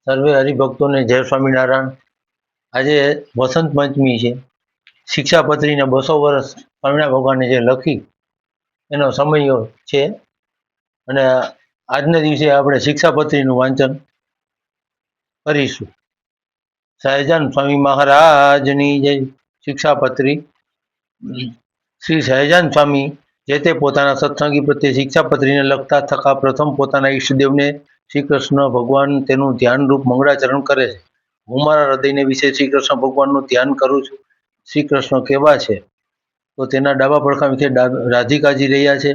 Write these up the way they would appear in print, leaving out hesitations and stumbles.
સર્વે હરિભક્તોને જય સ્વામિનારાયણ. આજે વસંત પંચમી છે. શિક્ષાપત્રીને 200 વર્ષ સ્વામિનારાયણ ભગવાને જે લખી એનો સમય છે અને આજના દિવસે આપણે શિક્ષાપત્રીનું વાંચન કરીશું. સહજાનંદ સ્વામી મહારાજની જય. શિક્ષાપત્રી. શ્રી સહજાનંદ સ્વામી જે તે પોતાના સત્સંગી પ્રત્યે શિક્ષાપત્રીને લખતા થકા પ્રથમ પોતાના ઈષ્ટદેવને શ્રી કૃષ્ણ ભગવાન તેનું ધ્યાનરૂપ મંગળાચરણ કરે છે. હું મારા હૃદયને વિશે શ્રી કૃષ્ણ ભગવાનનું ધ્યાન કરું છું. શ્રી કૃષ્ણ કેવા છે? તો તેના ડાબા પડખા વિશે રાધિકાજી રહ્યા છે,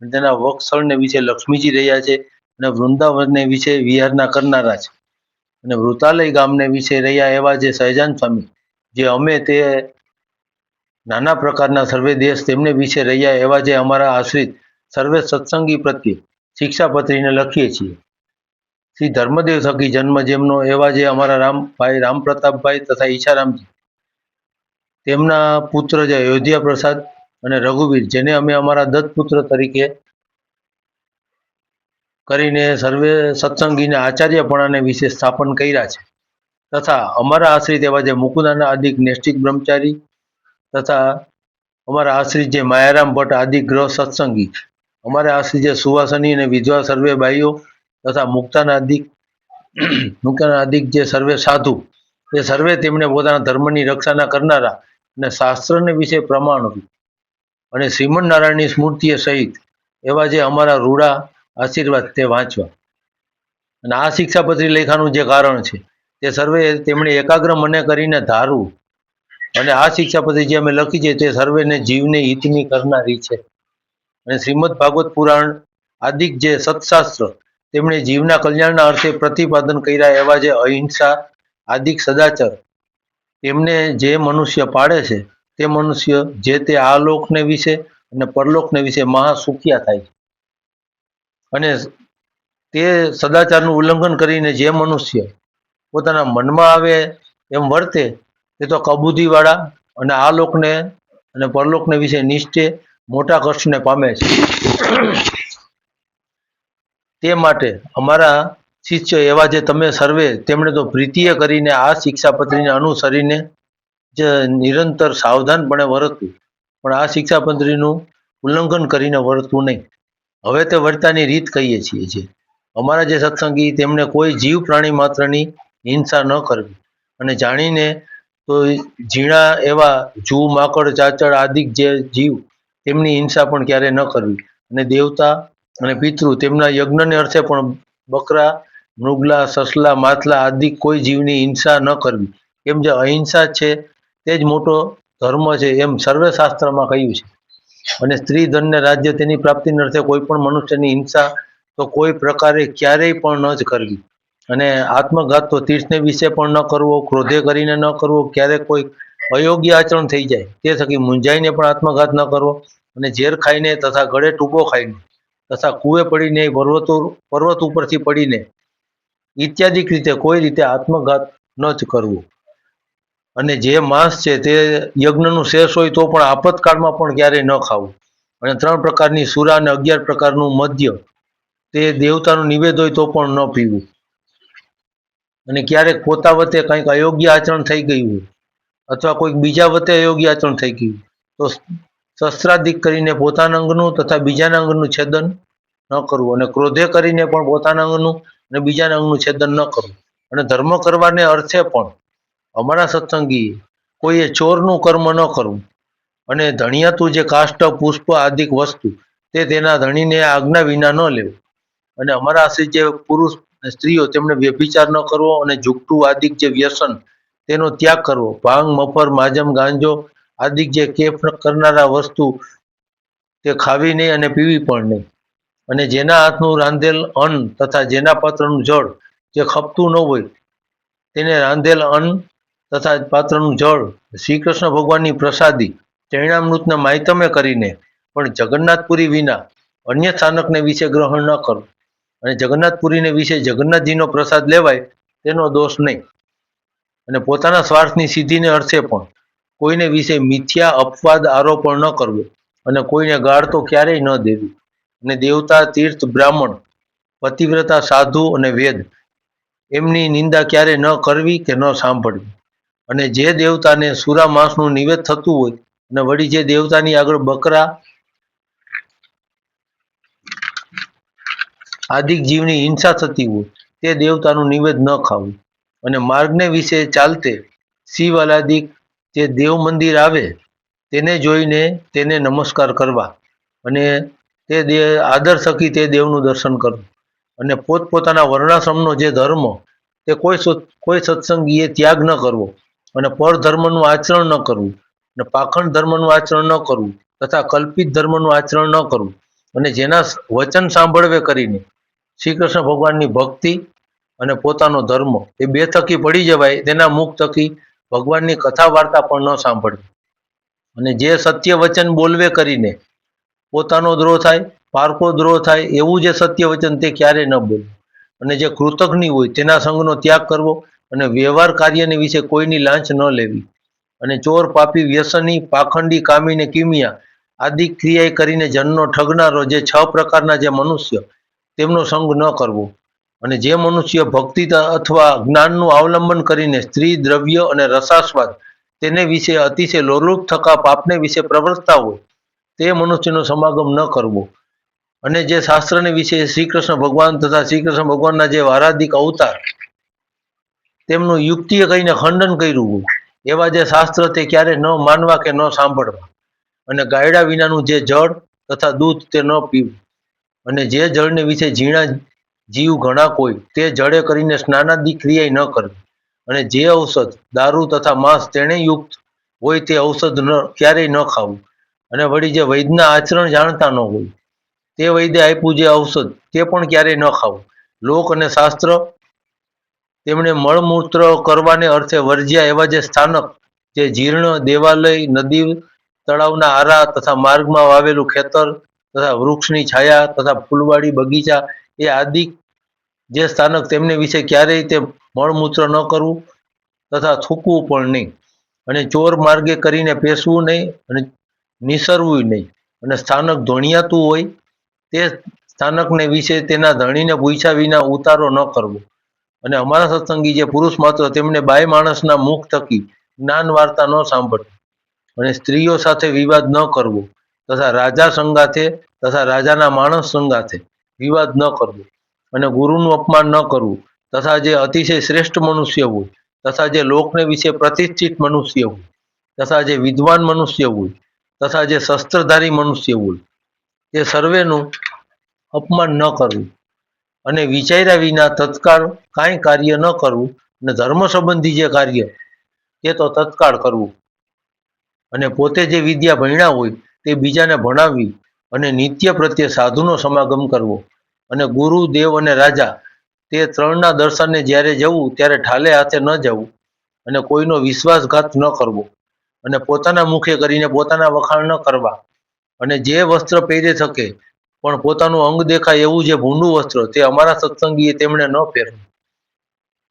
તેના વક્ષસ્થળને વિશે લક્ષ્મીજી રહ્યા છે, અને વૃંદાવનને વિશે વિહારના કરનારા છે, અને વૃતાલય ગામને વિશે રહ્યા એવા જે સહજાનંદ સ્વામી, જે અમે તે નાના પ્રકારના સર્વે દેશ તેમને વિશે રહ્યા એવા જે અમારા આશ્રિત સર્વે સત્સંગી પ્રત્યે શિક્ષાપત્રીને લખીએ છીએ. શ્રી ધર્મદેવ થકી જન્મ જેમનો એવા જે અમારા રામભાઈ રામપ્રતાપભાઈ તથા ઈચ્છારામજી, તેમના પુત્ર જે અયોધ્યા પ્રસાદ અને રઘુવીર, જેને અમે અમારા દત્તપુત્ર તરીકે કરીને સર્વે સત્સંગીને આચાર્યપણાને વિશે સ્થાપન કર્યા છે, તથા અમારા આશ્રિત એવા જે મુકુદાના આદિક નૈષ્ઠિક બ્રહ્મચારી તથા અમારા આશ્રિત જે માયારામ ભટ્ટ આદિ ગ્રહ સત્સંગી, અમારા આશ્રિત જે સુવાસની અને વિધવા સર્વે ભાઈઓ તથા મુક્તાના અધિક જે સર્વે સાધુ, એ સર્વે તેમણે પોતાના ધર્મની રક્ષાના કરનારા અને શાસ્ત્રને વિશે પ્રમાણ અને શ્રીમદ નારાયણની સ્મૃતિએ સહિત એવા જે અમારા રૂડા આશીર્વાદ તે વાંચવા. અને આ શિક્ષાપત્રી લેખાનું જે કારણ છે તે સર્વે તેમણે એકાગ્ર મને કરીને ધારવું. અને આ શિક્ષાપત્રી જે અમે લખી છે તે સર્વેને જીવને હિતની કરનારી છે. અને શ્રીમદ ભાગવત પુરાણ આદિક જે સત્શાસ્ત્ર તેમણે જીવના કલ્યાણના અર્થે પ્રતિપાદન કર્યા એવા જે અહિંસા આદિક સદાચાર તેમને જે મનુષ્ય પાડે છે તે મનુષ્ય જે તે આ લોકને વિશે અને પરલોકને વિશે મહાસુખિયા થાય છે. અને તે સદાચારનું ઉલ્લંઘન કરીને જે મનુષ્ય પોતાના મનમાં આવે એમ વર્તે તે તો કબૂદીવાળા અને આ લોકને અને પરલોકને વિશે નિશ્ચય મોટા કષ્ટને પામે છે. તે માટે અમારા શિષ્ય એવા જે તમે સર્વે તેમણે તો પ્રીતિએ કરીને આ શિક્ષાપત્રીને અનુસરીને જ નિરંતર સાવધાનપણે વર્તવું, પણ આ શિક્ષાપત્રીનું ઉલ્લંઘન કરીને વર્તવું નહીં. હવે તે વર્તાની રીત કહીએ છીએ. અમારા જે સત્સંગી તેમણે કોઈ જીવ પ્રાણી માત્રની હિંસા ન કરવી, અને જાણીને તો ઝીણા એવા જૂ માકડ ચાચડ આદિક જે જીવ તેમની હિંસા પણ ક્યારે ન કરવી, અને દેવતા અને પિતૃ તેમના યજ્ઞને અર્થે પણ બકરા મૃગલા સસલા માથલા આદિ કોઈ જીવની હિંસા ન કરવી. એમ જે અહિંસા છે તે જ મોટો ધર્મ છે એમ સર્વે શાસ્ત્રમાં કહ્યું છે. અને સ્ત્રી ધનને રાજ્ય તેની પ્રાપ્તિને અર્થે કોઈ પણ મનુષ્યની હિંસા તો કોઈ પ્રકારે ક્યારેય પણ ન જ કરવી. અને આત્મઘાત તો તીર્થને વિશે પણ ન કરવો, ક્રોધે કરીને ન કરવો, ક્યારેક કોઈ અયોગ્ય આચરણ થઈ જાય તે થકી મૂંઝાઈને પણ આત્મઘાત ન કરવો, અને ઝેર ખાઈને તથા ગળે ટૂંકો ખાઈને તથા કૂવે પડીને પર્વત ઉપરથી પડીને ઇત્યાદિ રીતે કોઈ રીતે આત્મઘાત ન જ કરવો. અને જે માંસ છે તે યજ્ઞનું શેષ હોય તો પણ આપતકાળમાં પણ ક્યારેય ન ખાવું. અને 3 પ્રકારની સુરા અને 11 પ્રકારનું મદ્ય તે દેવતાનું નિવેદ હોય તો પણ ન પીવું. અને ક્યારેક પોતા વતે કંઈક અયોગ્ય આચરણ થઈ ગયું હોય અથવા કોઈક બીજા વતે અયોગ્ય આચરણ થઈ ગયું તો શસ્ત્રાદિક કરીને પોતાના અંગનું તથા બીજાના અંગનું છેદન ન કરવું, અને ક્રોધે કરીને પણ પોતાના અંગનું અને બીજાના અંગનું છેદન ન કરવું. અને ધર્મ કરવાને અર્થે પણ અમારા સત્સંગી કોઈએ ચોરનું કર્મ ન કરવું, અને ધણિયાતું જે કાષ્ટ પુષ્પ આદિક વસ્તુ તે તેના ધણીને આજ્ઞા વિના ન લેવું. અને અમારા આશ્રિત જે પુરુષ અને સ્ત્રીઓ તેમણે વ્યભિચાર ન કરવો, અને જુગટું આદિક જે વ્યસન તેનો ત્યાગ કરવો. ભાંગ મફર માજમ ગાંજો આદિક જે કેફ કરનારા વસ્તુ તે ખાવી નહીં અને પીવી પણ નહીં. અને જેના હાથનું રાંધેલ અન્ન તથા જેના પાત્રનું જળ જે ખપતું ન હોય તેને રાંધેલ અન્ન તથા પાત્રનું જળ શ્રી કૃષ્ણ ભગવાનની પ્રસાદી ચરણામૃતના માયતમે કરીને પણ જગન્નાથપુરી વિના અન્ય સ્થાનકને વિશે ગ્રહણ ન કરવું. અને જગન્નાથપુરીને વિશે જગન્નાથજીનો પ્રસાદ લેવાય તેનો દોષ નહીં. અને પોતાના સ્વાર્થની સિદ્ધિને અર્થે પણ કોઈને વિશે મિથ્યા અપવાદ આરોપણ ન કરવો, અને કોઈને ગાળ તો ક્યારેય ન દેવી. અને દેવતા તીર્થ બ્રાહ્મણ પતિવ્રતા સાધુ અને વેદ એમની નિંદા ક્યારે ન કરવી કે ન સાંભળવી. અને જે દેવતાને સુરા માંસનું નિવેદ થતું હોય અને વળી જે દેવતાની આગળ બકરા આદિક જીવની હિંસા થતી હોય તે દેવતાનું નિવેદ ન ખાવું. અને માર્ગને વિશે ચાલતે શિવાલાદિક જે દેવ મંદિર આવે તેને જોઈને તેને નમસ્કાર કરવા અને આદર થકી તે દેવનું દર્શન કરવું. અને પોતપોતાના વર્ણાશ્રમનો જે ધર્મ તે કોઈ સત્સંગીએ ત્યાગ ન કરવો અને પરધર્મનું આચરણ ન કરવું અને પાખંડ ધર્મનું આચરણ ન કરવું તથા કલ્પિત ધર્મનું આચરણ ન કરવું. અને જેના વચન સાંભળવે કરીને શ્રી કૃષ્ણ ભગવાનની ભક્તિ અને પોતાનો ધર્મ એ બે થકી પડી જવાય તેના મુખ થકી ભગવાનની કથા વાર્તા પણ ન સાંભળવી. અને જે સત્ય વચન બોલવે કરીને પોતાનો દ્રોહ થાય, પારકો દ્રોહ થાય એવું જે સત્ય વચન તે ક્યારેય ન બોલવું. અને જે કૃતજ્ઞ હોય તેના સંગનો ત્યાગ કરવો અને વ્યવહાર કાર્યની વિશે કોઈની લાંચ ન લેવી. અને ચોર, પાપી, વ્યસની, પાખંડી, કામી ને કિમિયા આદિ ક્રિયા કરીને જનનો ઠગનારો જે 6 પ્રકારના જે મનુષ્ય તેમનો સંગ ન કરવો. અને જે મનુષ્ય ભક્તિ અથવા જ્ઞાનનું અવલંબન કરીને સ્ત્રી, દ્રવ્ય અને રસાસ્વાદ તેને વિશે અતિશય લોલુપ થકા પાપને વિશે પ્રવર્તતા હોય તે મનુષ્યનો સમાગમ ન કરવો. અને જે શાસ્ત્રને વિશે શ્રી કૃષ્ણ ભગવાન તથા શ્રી કૃષ્ણ ભગવાનના જે વારાધિક અવતાર તેમનું યુક્તિએ કહીને ખંડન કર્યું હોય એવા જે શાસ્ત્ર તે ક્યારે ન માનવા કે ન સાંભળવા. અને ગાયડા વિનાનું જે જળ તથા દૂધ તે ન પીવું. અને જે જળને વિશે ઝીણા જીવ ઘણા કોઈ તે જળે કરીને સ્નાનાદિ ક્રિયા ન કરવી. અને જે ઔષધ દારૂ તથા માંસ તેણે યુક્ત હોય તે ઔષધ ક્યારેય ન ખાવું. અને વળી જે વૈદના આચરણ જાણતા ન હોય તે વૈદ્ય આપ્યું જે ઔષધ તે પણ ક્યારેય ન ખાવું. લોક અને શાસ્ત્ર તેમણે મળમૂત્ર કરવાને અર્થે વર્જ્યા એવા જે સ્થાનક જે જીર્ણ, દેવાલય, નદી, તળાવના આરા તથા માર્ગમાં વાવેલું ખેતર તથા વૃક્ષની છાયા તથા ફૂલવાડી બગીચા એ આદિ જે સ્થાનક તેમને વિશે ક્યારેય તે મળમૂત્ર ન કરવું તથા થૂકવું પણ નહીં. અને ચોર માર્ગે કરીને પેસવું નહીં અને નિસરવું નહીં. અને સ્થાનક ધોણિયાતું હોય તે સ્થાનકને વિશે તેના ધણીને પૂછ્યા વિના ઉતારો ન કરવો. અને અમારા સત્સંગી જે પુરુષ માત્ર તેમને બાઈ માણસના મુખ થકી જ્ઞાન વાર્તા ન સાંભળવી. અને સ્ત્રીઓ સાથે વિવાદ ન કરવો તથા રાજા સંગાથે તથા રાજાના માણસ સંગાથે વિવાદ ન કરવો. અને ગુરુનું અપમાન ન કરવું તથા જે અતિશય શ્રેષ્ઠ મનુષ્ય હોય તથા જે લોકને વિશે પ્રતિષ્ઠિત મનુષ્ય હોય તથા જે વિદ્વાન મનુષ્ય હોય તથા જે શસ્ત્રધારી મનુષ્ય હોય તે સર્વેનું અપમાન ન કરવું. અને વિચાર્યા વિના તત્કાળ કાંઈ કાર્ય ન કરવું. અને ધર્મ સંબંધી જે કાર્ય તે તો તત્કાળ કરવું. અને પોતે જે વિદ્યા ભણ્યા હોય તે બીજાને ભણાવવી. અને નિત્ય પ્રત્યે સાધુનો સમાગમ કરવો. અને ગુરુ, દેવ અને રાજા તે ત્રણના દર્શને જ્યારે જવું ત્યારે ઠાલે હાથે ન જવું. અને કોઈનો વિશ્વાસઘાત ન કરવો. અને પોતાના મુખે કરીને પોતાના વખાણ ન કરવા. અને જે વસ્ત્ર પહેરે શકે પણ પોતાનું અંગ દેખાય એવું જે ભૂંડું વસ્ત્ર તે અમારા સત્સંગીએ તેમણે ન પહેરવું.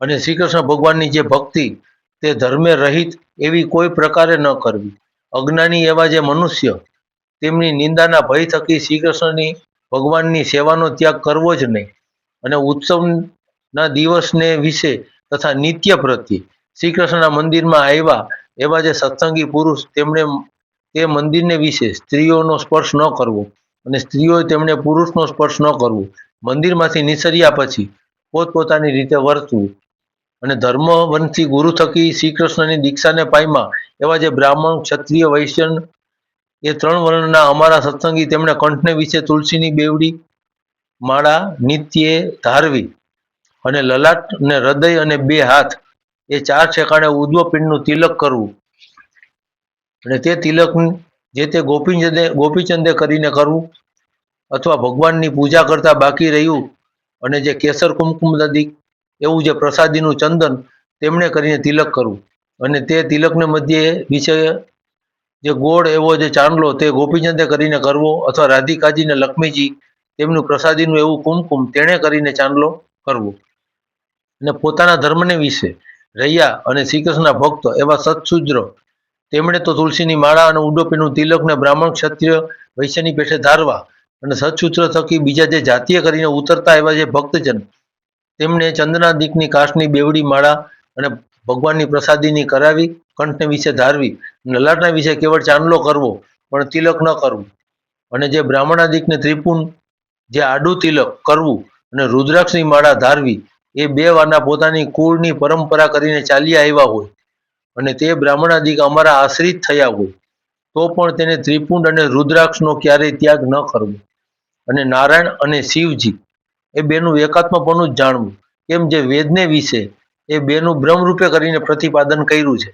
અને શ્રી કૃષ્ણ ભગવાનની જે ભક્તિ તે ધર્મે રહિત એવી કોઈ પ્રકારે ન કરવી. અજ્ઞાની એવા જે મનુષ્ય તેમની નિંદાના ભય થકી શ્રી કૃષ્ણની ભગવાનની સેવાનો ત્યાગ કરવો જ નહીં. અને ઉત્સવના દિવસને વિશે તથા નિત્ય પ્રત્યે શ્રી કૃષ્ણના મંદિરમાં આવ્યા એવા જે સત્સંગી પુરુષ તેમણે તે મંદિરને વિશે સ્ત્રીઓનો સ્પર્શ ન કરવો. અને સ્ત્રીઓએ તેમણે પુરુષનો સ્પર્શ ન કરવો. મંદિરમાંથી નિસર્યા પછી પોતપોતાની રીતે વર્તવું. અને ધર્મવંશી ગુરુ થકી શ્રી કૃષ્ણની દીક્ષાને પામ્યા એવા જે બ્રાહ્મણ, ક્ષત્રિય, વૈશ્ય એ 3 વર્ણના અમારા સત્સંગી તેમણે કંઠને વિશે તુલસીની બેવડી માળા નિત્યે ધારવી. અને લલાટ અને હૃદય અને 2 હાથ એ 4 ઠેકાણે ઉદ્વપિંડનું તિલક કરવું. અને તે તિલક જે તે ગોપીચંદે કરીને કરવું અથવા ભગવાનની પૂજા કરતા બાકી રહ્યું અને જે કેસર કુમકુમ નદી એવું જે પ્રસાદીનું ચંદન તેમણે કરીને તિલક કરવું. અને તે તિલકને મધ્યે વિશે જે ગોળ એવો જે ચાંદલો તે ગોપીચંદે કરીને કરવો અથવા રાધિકાજી ને લક્ષ્મીજી તેમનું પ્રસાદીનું એવું કુમકુમ તેણે કરીને ચાંદલો કરવો. અને પોતાના ધર્મને વિશે રહ્યા અને શ્રી કૃષ્ણના ભક્ત એવા સત્સુદ્ર તેમણે તો તુલસીની માળા અને ઉડોપીનું તિલકને બ્રાહ્મણ, ક્ષત્રિય, વૈશ્યની પેઠે ધારવા. અને સત્સૂત્ર થકી બીજા જે જાતીય કરીને ઉતરતા એવા જે ભક્તજન તેમને ચંદનાદિકની કાચની બેવડી માળા અને ભગવાનની પ્રસાદીની કરાવી, કંઠને વિશે ધારવી, લલાટના વિશે કેવળ ચાંદલો કરવો, પણ તિલક ન કરવું. અને જે બ્રાહ્મણાદિકને ત્રિપુંડ, જે આડું તિલક કરવું અને રુદ્રાક્ષની માળા ધારવી, એ બે વારના પોતાની કુળની પરંપરા કરીને ચાલ્યા આવ્યા હોય અને તે બ્રાહ્મણાદિક અમારા આશ્રિત થયા હોય, તો પણ તેને ત્રિપુંડ અને રુદ્રાક્ષનો ક્યારેય ત્યાગ ન કરવો. અને નારાયણ અને શિવજી એ બેનું એકાત્મપણું જ જાણવું, કેમ જે વેદને વિશે એ બેનું બ્રહ્મરૂપે કરીને પ્રતિપાદન કર્યું છે.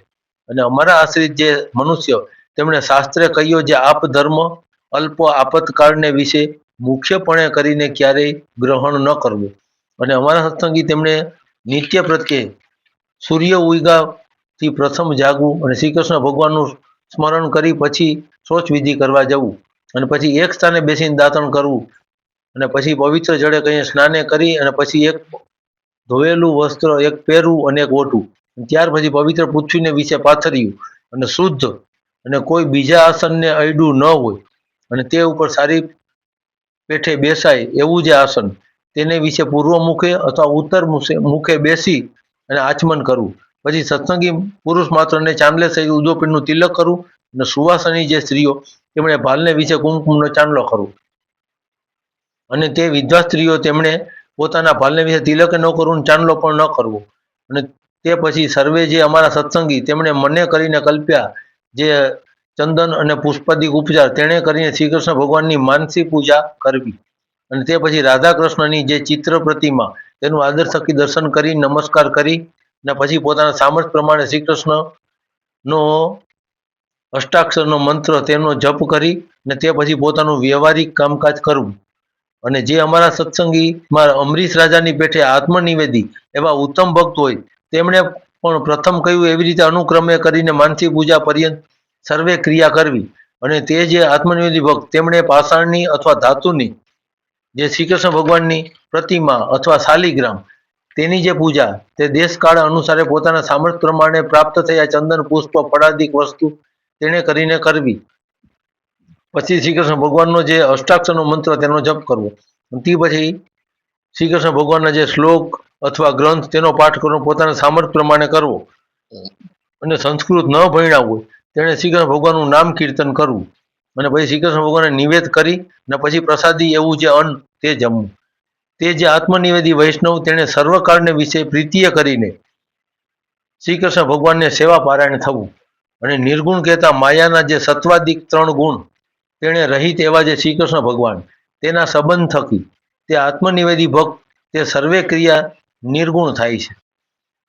અને અમારા આશ્રિત જે મનુષ્ય, તેમણે શાસ્ત્રે કહ્યો જે આપ ધર્મ અલ્પ આપતકાળને વિશે મુખ્યપણે કરીને ક્યારેય ગ્રહણ ન કરવું. અને અમારા સત્સંગી તેમણે નિત્ય પ્રત્યે સૂર્ય ઉગ્યાથી પ્રથમ જાગવું અને શ્રી કૃષ્ણ ભગવાનનું સ્મરણ કરી પછી શૌચ વિધિ કરવા જવું, અને પછી એક સ્થાને બેસીને દાંતણ કરવું, અને પછી પવિત્ર જળે કંઈ સ્નાને કરી અને પછી એક ધોયેલું વસ્ત્ર એક પહેરવું અને એક ઓઢવું. ત્યાર પછી પવિત્ર પૃથ્વીને વિશે પાથર્યું અને શુદ્ધ, અને કોઈ બીજા આસનને અડ્યું ન હોય, અને તે ઉપર સારી પેઠે બેસાય એવું જે આસન, તેને વિશે પૂર્વ મુખે અથવા ઉત્તર મુખે બેસી અને આચમન કરવું. પછી સત્સંગી પુરુષ માત્રને ચાંદલે સહિત ઉદોપીનું તિલક કરવું, અને સુવાસની જે સ્ત્રીઓ, તેમણે ભાલને વિશે કુમકુમનો ચાંદલો કરવો. અને તે વિધવા સ્ત્રીઓ, તેમણે પોતાના ભાલને વિશે તિલક ન કરવું, ચાંદલો પણ ન કરવો. અને તે પછી સર્વે જે અમારા સત્સંગી, તેમણે મને કરીને કલ્પ્યા જે ચંદન અને પુષ્પાદિક ઉપચાર, તેણે કરીને શ્રી કૃષ્ણ ભગવાનની માનસી પૂજા કરવી. અને તે પછી રાધા કૃષ્ણની જે ચિત્ર પ્રતિમા, તેનું આદર થકી દર્શન કરી, નમસ્કાર કરી, અને પછી પોતાના સામર્થ્ય પ્રમાણે શ્રી કૃષ્ણનો અષ્ટાક્ષરનો મંત્ર તેનો જપ કરી, અને તે પછી પોતાનું વ્યવહારિક કામકાજ કરવું. અને જે અમારા સત્સંગીમાં અમરીશ રાજાની પેઠે આત્મનિવેદી એવા ઉત્તમ ભક્ત હોય, તેમણે પણ પ્રથમ કહ્યું એવી રીતે અનુક્રમે કરીને માનસી પૂજા પર્યંત સર્વે ક્રિયા કરવી. અને તે જે આત્મનિવેદી ભક્ત, તેમણે પાષાણની અથવા ધાતુની જે શ્રી કૃષ્ણ ભગવાનની પ્રતિમા અથવા શાલિગ્રામ, તેની જે પૂજા, તે દેશકાળ અનુસારે પોતાના સામર્થ્ય પ્રમાણે પ્રાપ્ત થયા ચંદન, પુષ્પ, ફળાદિક વસ્તુ તેણે કરીને કરવી. પછી શ્રી કૃષ્ણ ભગવાનનો જે અષ્ટાક્ષરનો મંત્ર, તેનો જપ કરવો. તે પછી શ્રી કૃષ્ણ ભગવાનના જે શ્લોક અથવા ગ્રંથ, તેનો પાઠ કરવો, પોતાના સામર્થ્ય પ્રમાણે કરવો. અને સંસ્કૃત ન ભણ્યા હોય, તેણે શ્રી કૃષ્ણ ભગવાનનું નામ કીર્તન કરવું. અને પછી શ્રી કૃષ્ણ ભગવાનને નિવેદ કરી, અને પછી પ્રસાદી એવું જે અન્ન, તે જમવું. તે જે આત્મનિવેદી વૈષ્ણવ, તેણે સર્વકાળને વિશે પ્રીતિએ કરીને શ્રી કૃષ્ણ ભગવાનને સેવા પારાયણ થવું. અને નિર્ગુણ કહેતા માયાના જે સત્વાદિક 3 ગુણ, તેણે રહિત એવા જે શ્રી કૃષ્ણ ભગવાન, તેના સંબંધ થકી તે આત્મનિવેદી ભક્ત, તે સર્વે ક્રિયા નિર્ગુણ થાય છે.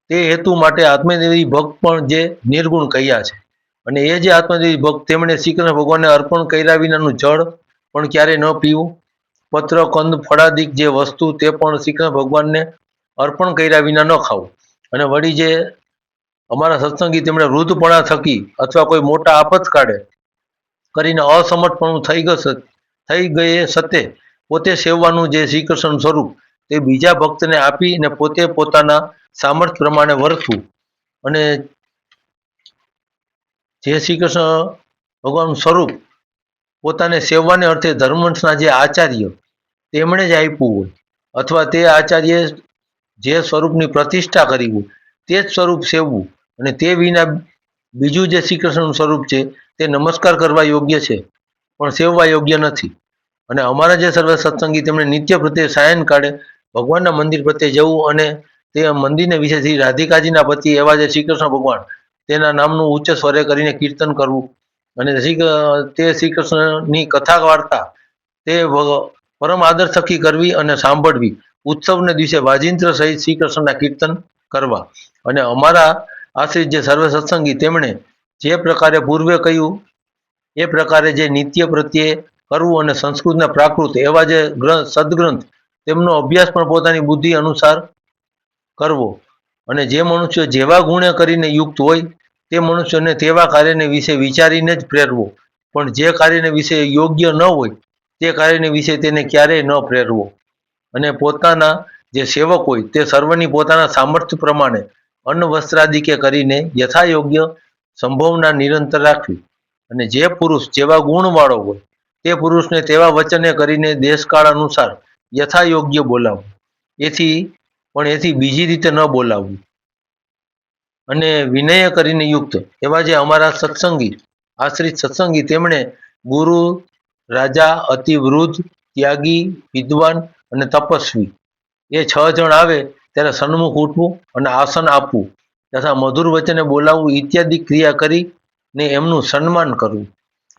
તે હેતુ માટે આત્મનિવેદી ભક્ત પણ જે નિર્ગુણ કહ્યા છે. અને એ જે આત્મનિવેદી ભક્ત, તેમણે શ્રી કૃષ્ણ ભગવાનને અર્પણ કર્યા વિનાનું જળ પણ ક્યારે ન પીવું, પત્ર, કંદ, ફળાદિક જે વસ્તુ, તે પણ શ્રી કૃષ્ણ ભગવાનને અર્પણ કર્યા વિના ન ખાવું. અને વળી જે અમારા સત્સંગી, તેમણે વૃદ્ધપણા થકી અથવા કોઈ મોટા આપતકાળે કરીને અસમર્થપણું થઈ ગયે સતે પોતે સેવવાનું જે શ્રી કૃષ્ણ સ્વરૂપ, તે બીજા ભક્તને આપી અને પોતે પોતાના સામર્થ્ય પ્રમાણે વર્તવું. અને જે શ્રી કૃષ્ણ ભગવાનનું સ્વરૂપ પોતાને સેવવાને અર્થે ધર્મવંશના જે આચાર્ય, તેમણે જ આપ્યું હોય, અથવા તે આચાર્ય જે સ્વરૂપની પ્રતિષ્ઠા કરી હોય, તે જ સ્વરૂપ સેવવું. અને તે વિના બીજું જે શ્રી કૃષ્ણનું સ્વરૂપ છે, તે નમસ્કાર કરવા યોગ્ય છે, પણ સેવવા યોગ્ય નથી. અને અમારા જે સર્વ સત્સંગી, તેમણે નિત્ય પ્રત્યે સાયંકાળે ભગવાનના મંદિર પ્રત્યે જવું, અને તે મંદિરને વિશે શ્રી રાધિકાજીના પતિ એવા જે શ્રી કૃષ્ણ ભગવાન, તેના નામનું ઉચ્ચ સ્વરે કરીને કીર્તન કરવું. અને તે શ્રી કૃષ્ણની કથા વાર્તા, તે પરમ આદર થકી કરવી અને સાંભળવી. ઉત્સવને દિવસે વાજિંત્ર સહિત શ્રી કૃષ્ણના કીર્તન કરવા. અને અમારા આશ્રિત જે સર્વ સત્સંગી, તેમણે જે પ્રકારે પૂર્વે કહ્યું, એ પ્રકારે જે નિત્ય પ્રત્યે કરવું, અને સંસ્કૃતના પ્રાકૃત એવા જે સદગ્રંથ, તેમનો અભ્યાસ પણ પોતાની બુદ્ધિ અનુસાર કરવો. અને જે મનુષ્ય જેવા ગુણે કરીને યુક્ત હોય, તે મનુષ્યને તેવા કાર્યને વિશે વિચારીને જ પ્રેરવો. પણ જે કાર્યને વિશે યોગ્ય ન હોય, તે કાર્યને વિશે તેને ક્યારેય ન પ્રેરવો. અને પોતાના જે સેવક હોય, તે સર્વની પોતાના સામર્થ્ય પ્રમાણે અન્ન વસ્ત્રાદિકે કરીને યથાયોગ્ય સંભાવના નિરંતર રાખવી. અને જે પુરુષ જેવા ગુણવાળો હોય, તે પુરુષને તેવા વચને કરીને દેશકાળ અનુસાર યથાયોગ્ય બોલાવવું. એથી પણ એથી બીજી રીતે ન બોલાવવું, અને વિનય કરીને યુક્ત એવા જે અમારા સત્સંગી, આશ્રિત સત્સંગી, તેમણે ગુરુ, રાજા, અતિવૃદ્ધ, ત્યાગી, વિદ્વાન અને તપસ્વી એ 6 જણ આવે ત્યારે સન્મુખ ઉઠવું અને આસન આપવું તથા મધુર વચને બોલાવવું ઇત્યાદિ ક્રિયા કરીને એમનું સન્માન કરવું.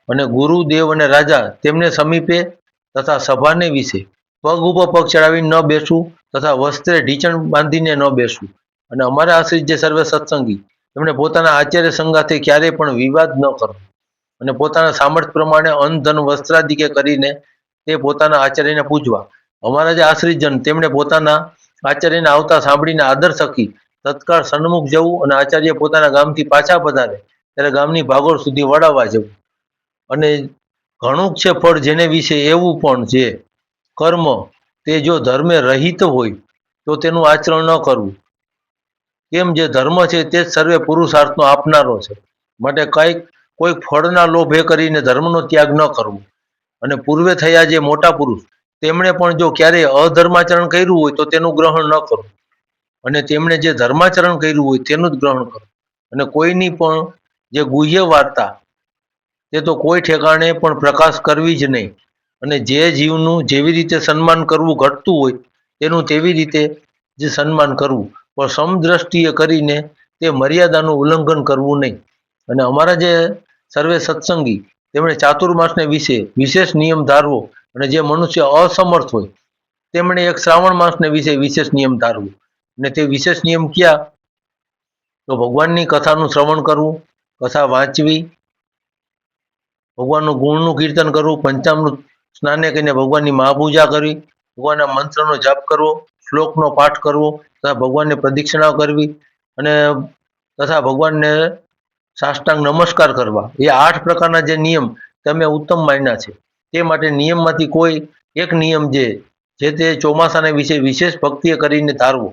અને ગુરુ, દેવ અને રાજા તેમને સમીપે તથા સભાને વિશે પગ ઉપર પગ ચડાવીને ન બેસવું તથા વસ્ત્રે ઢીંચણ બાંધીને ન બેસવું. અને અમારા આશ્રિત જે સર્વે સત્સંગી તેમણે પોતાના આચાર્ય સંગાથે ક્યારેય પણ વિવાદ ન કરવો અને પોતાના સામર્થ્ય પ્રમાણે અન્ન ધન વસ્ત્રાદિકે કરીને તે પોતાના આચાર્યને પૂજવા. અમારા જે આશ્રિત જન તેમણે પોતાના આચાર્યને આવતા સાંભળીને આદર થકી તત્કાળ સન્મુખ જવું અને આચાર્ય પોતાના ગામથી પાછા પધારે ત્યારે ગામની ભાગોળ સુધી વળાવવા જવું. અને ઘણું છે ફળ જેને વિશે એવું પણ જે કર્મ તે જો ધર્મે રહિત હોય તો તેનું આચરણ ન કરવું. કેમ જે ધર્મ છે તે જ સર્વે પુરુષાર્થનો આપનારો છે. માટે કોઈ ફળના લોભે કરીને ધર્મનો ત્યાગ ન કરવો. અને પૂર્વે થયા જે મોટા પુરુષ તેમણે પણ જો ક્યારેય અધર્માચરણ કર્યું હોય તો તેનું ગ્રહણ ન કરવું. અને તેમણે જે ધર્માચરણ કર્યું હોય તેનું જ ગ્રહણ કરવું. અને કોઈની પણ જે ગુહ્ય વાર્તા તે તો કોઈ ઠેકાણે પણ પ્રકાશ કરવી જ નહીં. અને જે જીવનું જેવી રીતે સન્માન કરવું ઘટતું હોય તેનું તેવી રીતે જ સન્માન કરવું, પણ સમદ્રષ્ટિએ કરીને તે મર્યાદાનું ઉલ્લંઘન કરવું નહીં. અને અમારા જે સર્વે સત્સંગી તેમણે ચાતુર્માસને વિશે વિશેષ નિયમ ધારવો. અને જે મનુષ્ય અસમર્થ હોય તેમણે એક શ્રાવણ માસને વિશે વિશેષ નિયમ ધારવો. અને તે વિશેષ નિયમ ક્યાં? તો ભગવાનની કથાનું શ્રવણ કરવું, કથા વાંચવી, ભગવાનનું ગુણનું કીર્તન કરવું, પંચામૃત સ્નાને કરીને ભગવાનની મહાપૂજા કરવી, ભગવાનના મંત્રનો જાપ કરવો, શ્લોકનો પાઠ કરવો તથા ભગવાનને પ્રદક્ષિણા કરવી અને તથા ભગવાનને સાષ્ટાંગ નમસ્કાર કરવા. એ 8 પ્રકારના જે નિયમ તમે ઉત્તમ માન્યા છે તે માટે નિયમમાંથી કોઈ એક નિયમ જે તે ચોમાસાના વિશે વિશેષ ભક્તિએ કરીને ધારવો.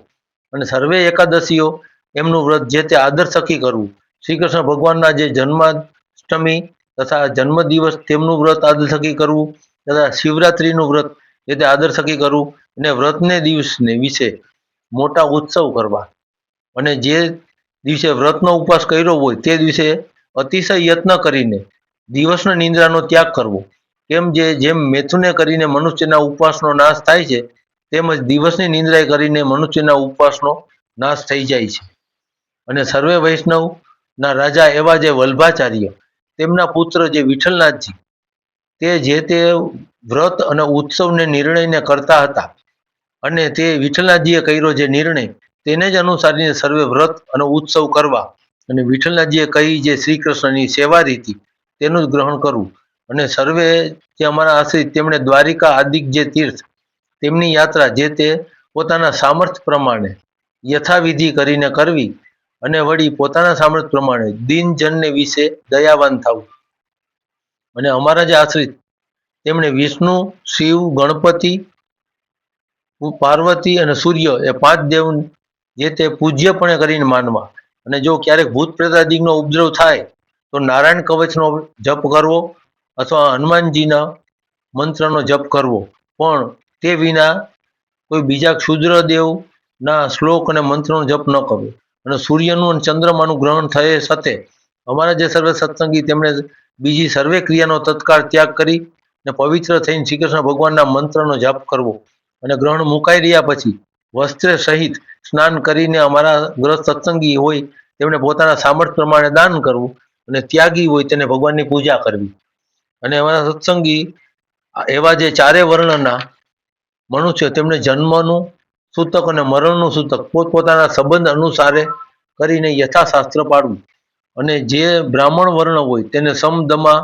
અને સર્વે એકાદશીઓ એમનું વ્રત જે તે આદર થકી કરવું. શ્રી કૃષ્ણ ભગવાનના જે જન્માષ્ટમી તથા જન્મદિવસ તેમનું વ્રત આદર થકી કરવું તથા શિવરાત્રિનું વ્રત જે તે આદર થકી કરવું. અને વ્રતને દિવસને વિશે મોટા ઉત્સવ કરવા. અને જે દિવસે વ્રતનો ઉપવાસ કર્યો હોય તે દિવસે અતિશય યત્ન કરીને દિવસની નિંદ્રાનો ત્યાગ કરવો. જેમ મેથુને કરીને મનુષ્યના ઉપવાસનો નાશ થાય છે તેમજ દિવસની નિંદ્રાએ કરીને મનુષ્યના ઉપવાસનો નાશ થઈ જાય છે. અને સર્વે વૈષ્ણવના રાજા એવા જે વલ્ભાચાર્ય તેમના પુત્ર જે વિઠ્ઠલનાથજી તે જે તે વ્રત અને ઉત્સવને નિર્ણયને કરતા હતા. અને તે વિઠ્ઠલનાથજીએ કર્યો જે નિર્ણય તેને જ અનુસારીને સર્વે વ્રત અને ઉત્સવ કરવા. અને વિઠ્ઠલનાથજીએ કહી જે શ્રી કૃષ્ણની સેવા રીતિ તેનું જ ગ્રહણ કરવું. અને સર્વે જે અમારા આશ્રિત તેમણે દ્વારિકા આદિક જે તીર્થ તેમની યાત્રા જે તે પોતાના સામર્થ્ય પ્રમાણે યથાવિધિ કરીને કરવી. અને વળી પોતાના સામર્થ્ય પ્રમાણે દિનજનને વિશે દયાવાન થવું. અને અમારા જે આશ્રિત તેમણે વિષ્ણુ, શિવ, ગણપતિ, પાર્વતી અને સૂર્ય એ 5 દેવ જે તે પૂજ્યપણે કરીને માનવા. અને જો ક્યારેક ભૂત પ્રેતાદિકનો ઉપદ્રવ થાય તો નારાયણ કવચનો જપ કરવો અથવા હનુમાનજીના મંત્રનો જપ કરવો. પણ તે વિના કોઈ બીજા ક્ષુદ્ર દેવના શ્લોક અને મંત્રનો જપ ન કરવો. અને સૂર્યનું અને ચંદ્રમાનું ગ્રહણ થયે સતે અમારા જે સર્વે સત્સંગી તેમણે બીજી સર્વે ક્રિયાનો તત્કાળ ત્યાગ કરી અને પવિત્ર થઈને શ્રી કૃષ્ણ ભગવાનના મંત્રનો જાપ કરવો. અને ગ્રહણ મુકાઈ રહ્યા પછી વસ્ત્ર સહિત સ્નાન કરીને અમારા ગ્રસ્ત સત્સંગી હોય તેમણે પોતાના સામર્થ્ય પ્રમાણે દાન કરવું. અને ત્યાગી હોય તેને ભગવાનની પૂજા કરવી. અને અમારા સત્સંગી એવા જે 4 વર્ણના મનુષ્ય તેમણે જન્મનું સૂતક અને મરણનું સૂતક પોતપોતાના સંબંધ અનુસારે કરીને યથાશાસ્ત્ર પાડવું. અને જે બ્રાહ્મણ વર્ણ હોય તેને સમદમા,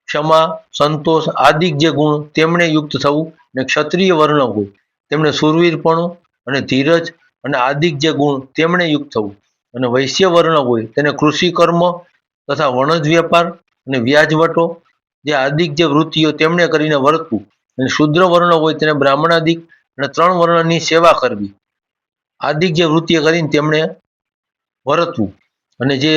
ક્ષમા, સંતોષ આદિક જે ગુણ તેમણે યુક્ત થવું. અને ક્ષત્રિય વર્ણ હોય તેમણે શૂરવીરપણું અને ધીરજ અને આદિક જે ગુણ તેમણે યુક્ત થવું. અને વૈશ્ય વર્ણ હોય તેને કૃષિ કર્મ તથા વણજ વેપાર અને વ્યાજવટો જે આદિક જે વૃત્તિઓ તેમણે કરીને વર્તવું. અને શુદ્ર વર્ણ હોય તેને બ્રાહ્મણાદિક અને 3 વર્ણની સેવા કરવી. આદિક જે વૃત્તિઓ કરીને તેમણે વર્તવું. અને જે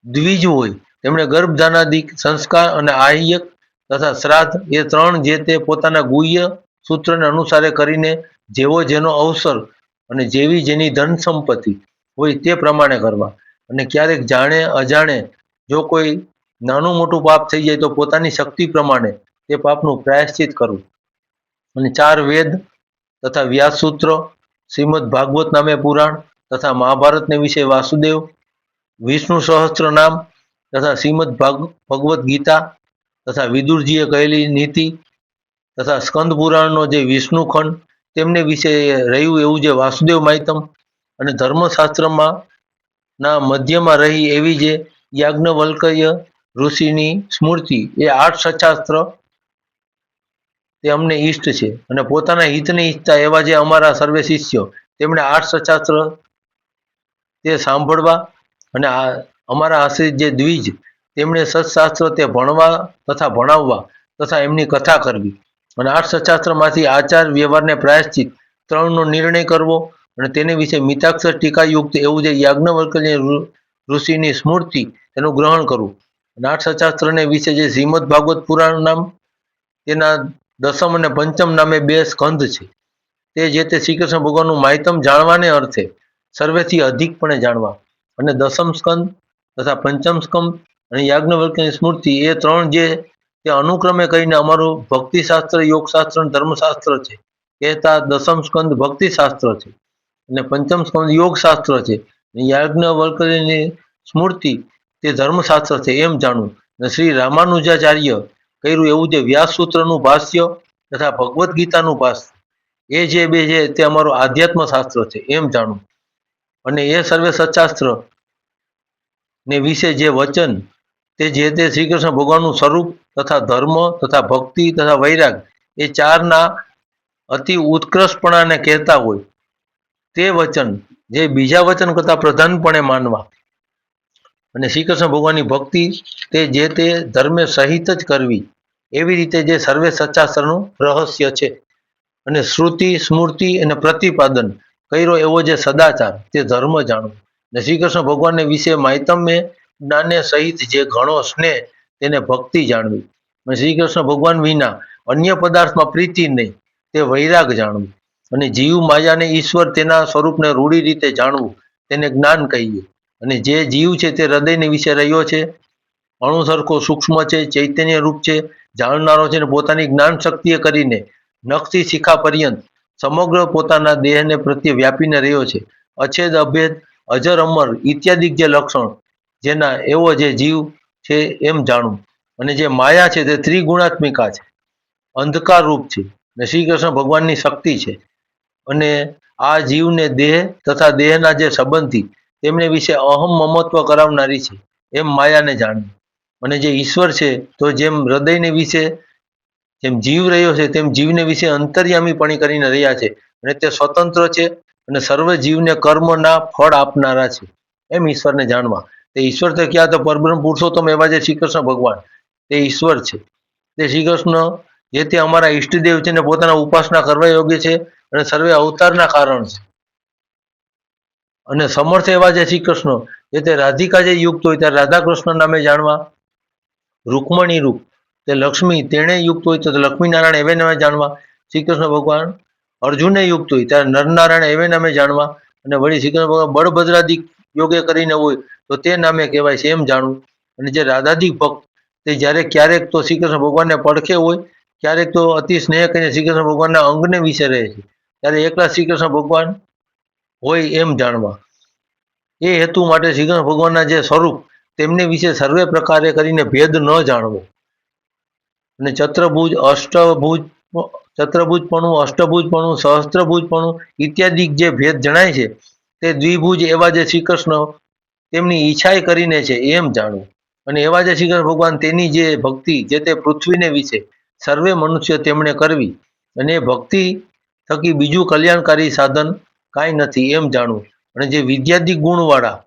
દ્વિજ હોય તેમણે ગર્ભધાનાદિક સંસ્કાર અને આહ્યક તથા શ્રાદ્ધ એ 3 જે તે પોતાના ગુહ્ય સૂત્રને અનુસારે કરીને જેવો જેનો અવસર અને જેવી જેની ધન સંપત્તિ હોય તે પ્રમાણે કરવા. અને ક્યારેક જાણે અજાણે જો કોઈ નાનું મોટું પાપ થઈ જાય તો પોતાની શક્તિ પ્રમાણે તે પાપનું પ્રાયશ્ચિત કરવું. અને 4 વેદ તથા વ્યાસસૂત્ર, શ્રીમદ ભાગવત નામે પુરાણ તથા મહાભારતને વિશે વાસુદેવ, વિષ્ણુ સહસ્ત્ર નામ તથા શ્રીમદ ભગવદ્ ગીતા તથા વિદુરજીએ કહેલી નીતિ તથા સ્કંદ પુરાણનો જે વિષ્ણુ ખંડ તેમને વિશે રહ્યું એવું જે વાસુદેવ માહિતમ અને ધર્મશાસ્ત્રમાં ના મધ્યમાં રહી એવી જે યાજ્ઞવલ્ક્ય ઋષિની સ્મૃતિ એ 8 સચાસ્ત્ર તે અમને ઈષ્ટ છે. અને પોતાના હિતને ઈચ્છતા એવા જે અમારા સર્વે શિષ્યો તેમણે 8 સચાસ્ત્ર તે સાંભળવા અને અમારા આશ્રિત જે દ્વિજ તેમણે સત્શાસ્ત્ર તે ભણવા તથા ભણાવવા તથા એમની કથા કરવી. અને 8 સચાસ્ત્રમાંથી આચાર વ્યવહારને પ્રાયશ્ચિત 3નો નિર્ણય કરવો અને તેને વિશે મિતાક્ષર ટીકાયુક્ત એવું જે યાજ્ઞવલ્ક્ય ઋષિની સ્મૃતિ તેનું ગ્રહણ કરવું. અને 8 સચાસ્ત્રને વિશે જે શ્રીમદ ભાગવત પુરાણ નામ તેના દસમ અને પંચમ નામે 2 સ્કંધ છે. તે જે તે શ્રી કૃષ્ણ ભગવાનનું માહિતમ જાણવાને અર્થે સર્વેથી અધિકપણે જાણવા. અને દસમ સ્કંદ તથા પંચમ સ્કંદ અને યાજ્ઞવલ્ક્યની સ્મૃતિ એ 3 જે તે અનુક્રમે કરીને અમારું ભક્તિશાસ્ત્ર, યોગશાસ્ત્ર અને ધર્મશાસ્ત્ર છે. કહેતા દસમ સ્કંદ ભક્તિશાસ્ત્ર છે અને પંચમ સ્કંદ યોગશાસ્ત્ર છે. યાજ્ઞવલ્ક્યની સ્મૃતિ તે ધર્મશાસ્ત્ર છે એમ જાણવું. અને શ્રી રામાનુજાચાર્ય કર્યું એવું જે વ્યાસસૂત્રનું ભાષ્ય તથા ભગવદ્ ગીતાનું ભાષ્ય એ જે બે છે તે અમારું આધ્યાત્મ શાસ્ત્ર છે એમ જાણવું. અને એ સર્વે સત્શાસ્ત્ર ને વિશે જે વચન તે જે તે શ્રી કૃષ્ણ ભગવાનનું સ્વરૂપ તથા ધર્મ તથા ભક્તિ તથા વૈરાગ એ 4ના અતિ ઉત્કૃષ્ટપણાને કહેતા હોય તે વચન જે બીજા વચન કરતાં પ્રધાનપણે માનવા. અને શ્રી કૃષ્ણ ભગવાનની ભક્તિ તે જે તે ધર્મે સહિત જ કરવી. એવી રીતે જે સર્વે સત્શાસ્ત્રનું રહસ્ય છે. અને શ્રુતિ સ્મૃતિ અને પ્રતિપાદન કર્યો એવો જે સદાચાર તે ધર્મ જાણવો. અને શ્રી કૃષ્ણ ભગવાનને વિશે માહિતમ્ય જ્ઞાને સહિત જે ઘણો સ્નેહ તેને ભક્તિ જાણવી. અને શ્રી કૃષ્ણ ભગવાન વિના અન્ય પદાર્થમાં પ્રીતિ નહીં તે વૈરાગ જાણવું. અને જીવ માયાને ઈશ્વર તેના સ્વરૂપને રૂઢી રીતે જાણવું તેને જ્ઞાન કહીએ. અને જે જીવ છે તે હૃદયને વિશે રહ્યો છે, અણુસરખો સૂક્ષ્મ છે, ચૈતન્ય રૂપ છે, જાણનારો છે અને પોતાની જ્ઞાન શક્તિએ કરીને નખથી શિખા પર્યંત સમગ્ર પોતાના દેહને પ્રત્યે વ્યાપીને રહ્યો છે. અછેદ અભેદ અજર અમર ઇત્યાદિ જે લક્ષણ જેના એવો જે જીવ છે એમ જાણવું. અને જે માયા છે તે ત્રિગુણાત્મિકા છે, અંધકાર રૂપ છે અને શ્રી કૃષ્ણ ભગવાનની શક્તિ છે. અને આ જીવને દેહ તથા દેહના જે સંબંધી તેમને વિશે અહમ મમત્વ કરાવનારી છે એમ માયાને જાણવી. અને જે ઈશ્વર છે તો જેમ હૃદયને વિશે જેમ જીવ રહ્યો છે તેમ જીવને વિશે અંતર્યામીપણી કરીને રહ્યા છે અને તે સ્વતંત્ર છે અને સર્વ જીવને કર્મના ફળ આપનારા છે એમ ઈશ્વરને જાણવા. તે ઈશ્વર તો ક્યાં તો પરબ્રહ્મ પુરુષોત્તમ એવા જે શ્રી કૃષ્ણ ભગવાન તે ઈશ્વર છે. તે શ્રી કૃષ્ણ જે તે અમારા ઈષ્ટદેવ છે ને પોતાના ઉપાસના કરવા યોગ્ય છે અને સર્વે અવતારના કારણ છે. અને સમર્થ એવા જે શ્રી કૃષ્ણ જે તે રાધિકા જે યુક્ત હોય ત્યારે રાધા કૃષ્ણ નામે જાણવા. રૂકમણી રૂપ તે લક્ષ્મી તેણે યુક્ત હોય તો લક્ષ્મીનારાયણ એવે નામે જાણવા. શ્રી કૃષ્ણ ભગવાન અર્જુને યુક્ત હોય ત્યારે નરનારાયણ એવે નામે જાણવા. અને વળી શ્રી કૃષ્ણ ભગવાન બળભદ્રાદિક યોગે કરીને હોય તો તે નામે કહેવાય છે એમ જાણવું. અને જે રાધાદિક ભક્ત તે જ્યારે ક્યારેક તો શ્રી કૃષ્ણ ભગવાનને પડખે હોય, ક્યારેક તો અતિ સ્નેહ કરીને શ્રી કૃષ્ણ ભગવાનના અંગને વિશે રહે છે, ત્યારે એકલા શ્રી કૃષ્ણ ભગવાન હોય એમ જાણવા. એ હેતુ માટે શ્રી કૃષ્ણ ભગવાનના જે સ્વરૂપ તેમને વિશે સર્વે પ્રકારે કરીને ભેદ ન જાણવો. અને ચતુર્ભુજપણું, અષ્ટભુજપણું, સહસ્ત્રભુજપણું ઇત્યાદિ જે ભેદ જણાય છે તે દ્વિભુજ એવા જે શ્રી કૃષ્ણ તેમની ઈચ્છાએ કરીને છે એમ જાણવું. અને એવા જે શ્રી કૃષ્ણ ભગવાન તેની જે ભક્તિ જે તે પૃથ્વીને વિશે સર્વે મનુષ્ય તેમણે કરવી. અને એ ભક્તિ થકી બીજું કલ્યાણકારી સાધન કાંઈ નથી એમ જાણવું. અને જે વિદ્યાધિક ગુણવાળા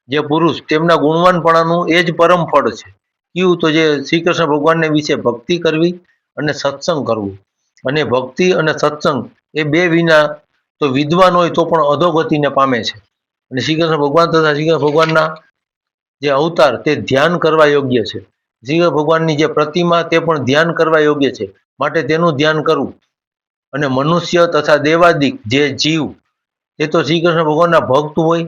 જે પુરુષ તેમના ગુણવાનપણાનું એ જ પરમ ફળ છે. કયું તો જે શ્રી કૃષ્ણ ભગવાનને વિશે ભક્તિ કરવી અને સત્સંગ કરવું. અને ભક્તિ અને સત્સંગ એ બે વિના તો વિદ્વાન હોય તો પણ અધોગતિને પામે છે. અને શ્રી કૃષ્ણ ભગવાન તથા શ્રી કૃષ્ણ ભગવાનના જે અવતાર તે ધ્યાન કરવા યોગ્ય છે. શ્રી કૃષ્ણ ભગવાનની જે પ્રતિમા તે પણ ધ્યાન કરવા યોગ્ય છે, માટે તેનું ધ્યાન કરવું. અને મનુષ્ય તથા દેવાદિક જે જીવ તે તો શ્રી કૃષ્ણ ભગવાનના ભક્ત હોય